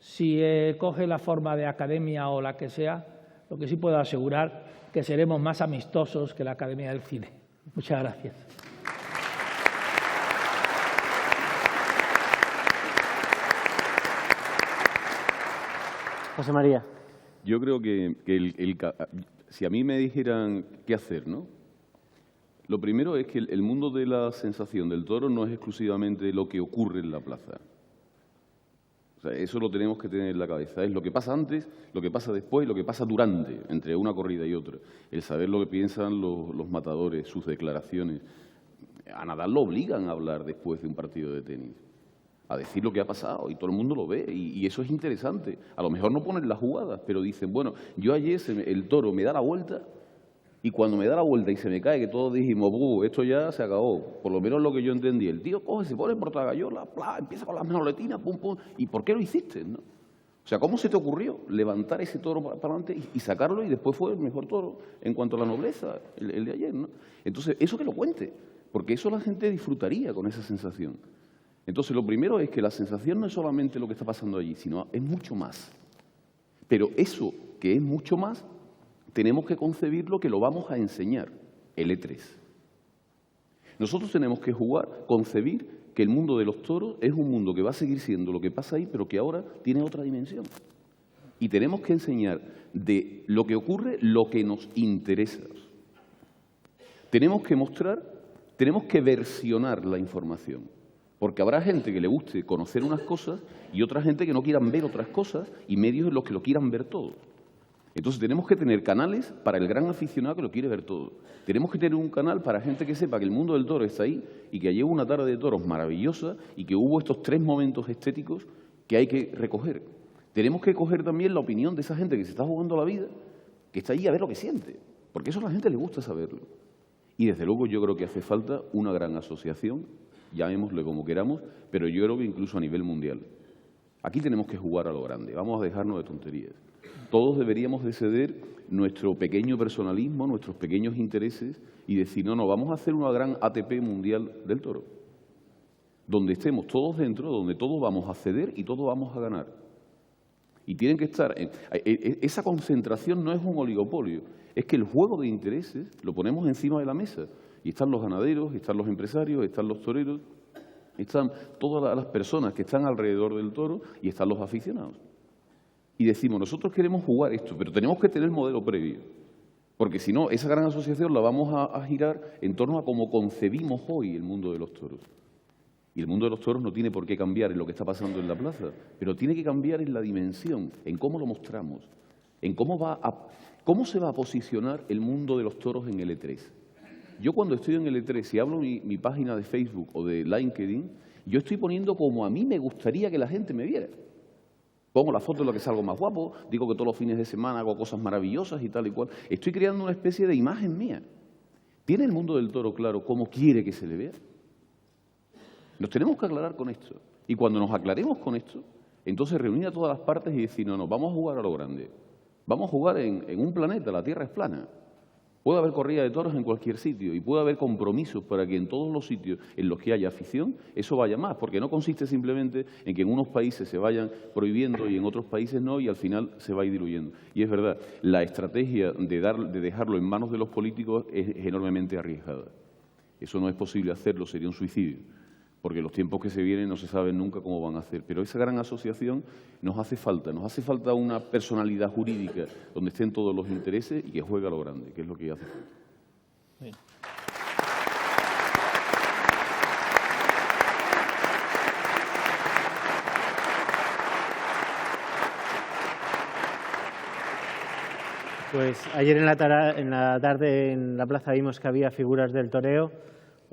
Si coge la forma de academia o la que sea, lo que sí puedo asegurar que seremos más amistosos que la Academia del Cine. Muchas gracias. José María. Yo creo que si a mí me dijeran qué hacer, ¿no? Lo primero es que el mundo de la sensación del toro no es exclusivamente lo que ocurre en la plaza. O sea, eso lo tenemos que tener en la cabeza. Es lo que pasa antes, lo que pasa después, lo que pasa durante, entre una corrida y otra. El saber lo que piensan los matadores, sus declaraciones. A Nadal lo obligan a hablar después de un partido de tenis, a decir lo que ha pasado, y todo el mundo lo ve, y eso es interesante. A lo mejor no ponen las jugadas, pero dicen, bueno, yo ayer el toro me da la vuelta, y cuando me da la vuelta y se me cae, que todos dijimos, esto ya se acabó, por lo menos lo que yo entendí. El tío coge, se pone por la gallola, empieza con las manoletinas, pum, pum, ¿y por qué lo hiciste? ¿No? O sea, ¿cómo se te ocurrió levantar ese toro para adelante y sacarlo, y después fue el mejor toro en cuanto a la nobleza, el de ayer, ¿no? Entonces, eso que lo cuente, porque eso la gente disfrutaría con esa sensación. Entonces, lo primero es que la sensación no es solamente lo que está pasando allí, sino es mucho más. Pero eso que es mucho más, tenemos que concebirlo que lo vamos a enseñar, el E3. Nosotros tenemos que concebir que el mundo de los toros es un mundo que va a seguir siendo lo que pasa ahí, pero que ahora tiene otra dimensión. Y tenemos que enseñar de lo que ocurre lo que nos interesa. Tenemos que mostrar, tenemos que versionar la información. Porque habrá gente que le guste conocer unas cosas y otra gente que no quieran ver otras cosas y medios en los que lo quieran ver todo. Entonces tenemos que tener canales para el gran aficionado que lo quiere ver todo. Tenemos que tener un canal para gente que sepa que el mundo del toro está ahí y que lleva una tarde de toros maravillosa y que hubo estos 3 momentos estéticos que hay que recoger. Tenemos que coger también la opinión de esa gente que se está jugando la vida, que está allí a ver lo que siente, porque eso a la gente le gusta saberlo. Y desde luego yo creo que hace falta una gran asociación, llamémosle como queramos, pero yo creo que incluso a nivel mundial. Aquí tenemos que jugar a lo grande, vamos a dejarnos de tonterías. Todos deberíamos de ceder nuestro pequeño personalismo, nuestros pequeños intereses y decir, no, vamos a hacer una gran ATP mundial del toro, donde estemos todos dentro, donde todos vamos a ceder y todos vamos a ganar. Y tienen que estar, esa concentración no es un oligopolio, es que el juego de intereses lo ponemos encima de la mesa. Y están los ganaderos, están los empresarios, están los toreros, están todas las personas que están alrededor del toro y están los aficionados. Y decimos, nosotros queremos jugar esto, pero tenemos que tener modelo previo. Porque si no, esa gran asociación la vamos a girar en torno a cómo concebimos hoy el mundo de los toros. Y el mundo de los toros no tiene por qué cambiar en lo que está pasando en la plaza, pero tiene que cambiar en la dimensión, en cómo lo mostramos, en cómo se va a posicionar el mundo de los toros en el E3. Yo cuando estoy en el E3 y hablo mi página de Facebook o de LinkedIn, yo estoy poniendo como a mí me gustaría que la gente me viera. Pongo la foto de lo que salgo más guapo, digo que todos los fines de semana hago cosas maravillosas y tal y cual. Estoy creando una especie de imagen mía. ¿Tiene el mundo del toro claro cómo quiere que se le vea? Nos tenemos que aclarar con esto. Y cuando nos aclaremos con esto, entonces reunir a todas las partes y decir, no, vamos a jugar a lo grande. Vamos a jugar en un planeta, la Tierra es plana. Puede haber corrida de toros en cualquier sitio y puede haber compromisos para que en todos los sitios en los que haya afición eso vaya más, porque no consiste simplemente en que en unos países se vayan prohibiendo y en otros países no y al final se va a ir diluyendo. Y es verdad, la estrategia de dejarlo en manos de los políticos es enormemente arriesgada. Eso no es posible hacerlo, sería un suicidio, porque los tiempos que se vienen no se saben nunca cómo van a hacer. Pero esa gran asociación nos hace falta una personalidad jurídica donde estén todos los intereses y que juegue a lo grande, que es lo que hace falta. Bien. Pues ayer en la tarde en la plaza vimos que había figuras del toreo.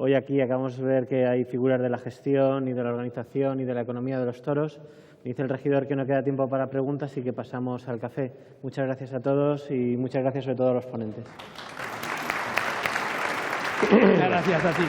Hoy aquí acabamos de ver que hay figuras de la gestión y de la organización y de la economía de los toros. Me dice el regidor que no queda tiempo para preguntas y que pasamos al café. Muchas gracias a todos y muchas gracias sobre todo a los ponentes. Muchas gracias a ti.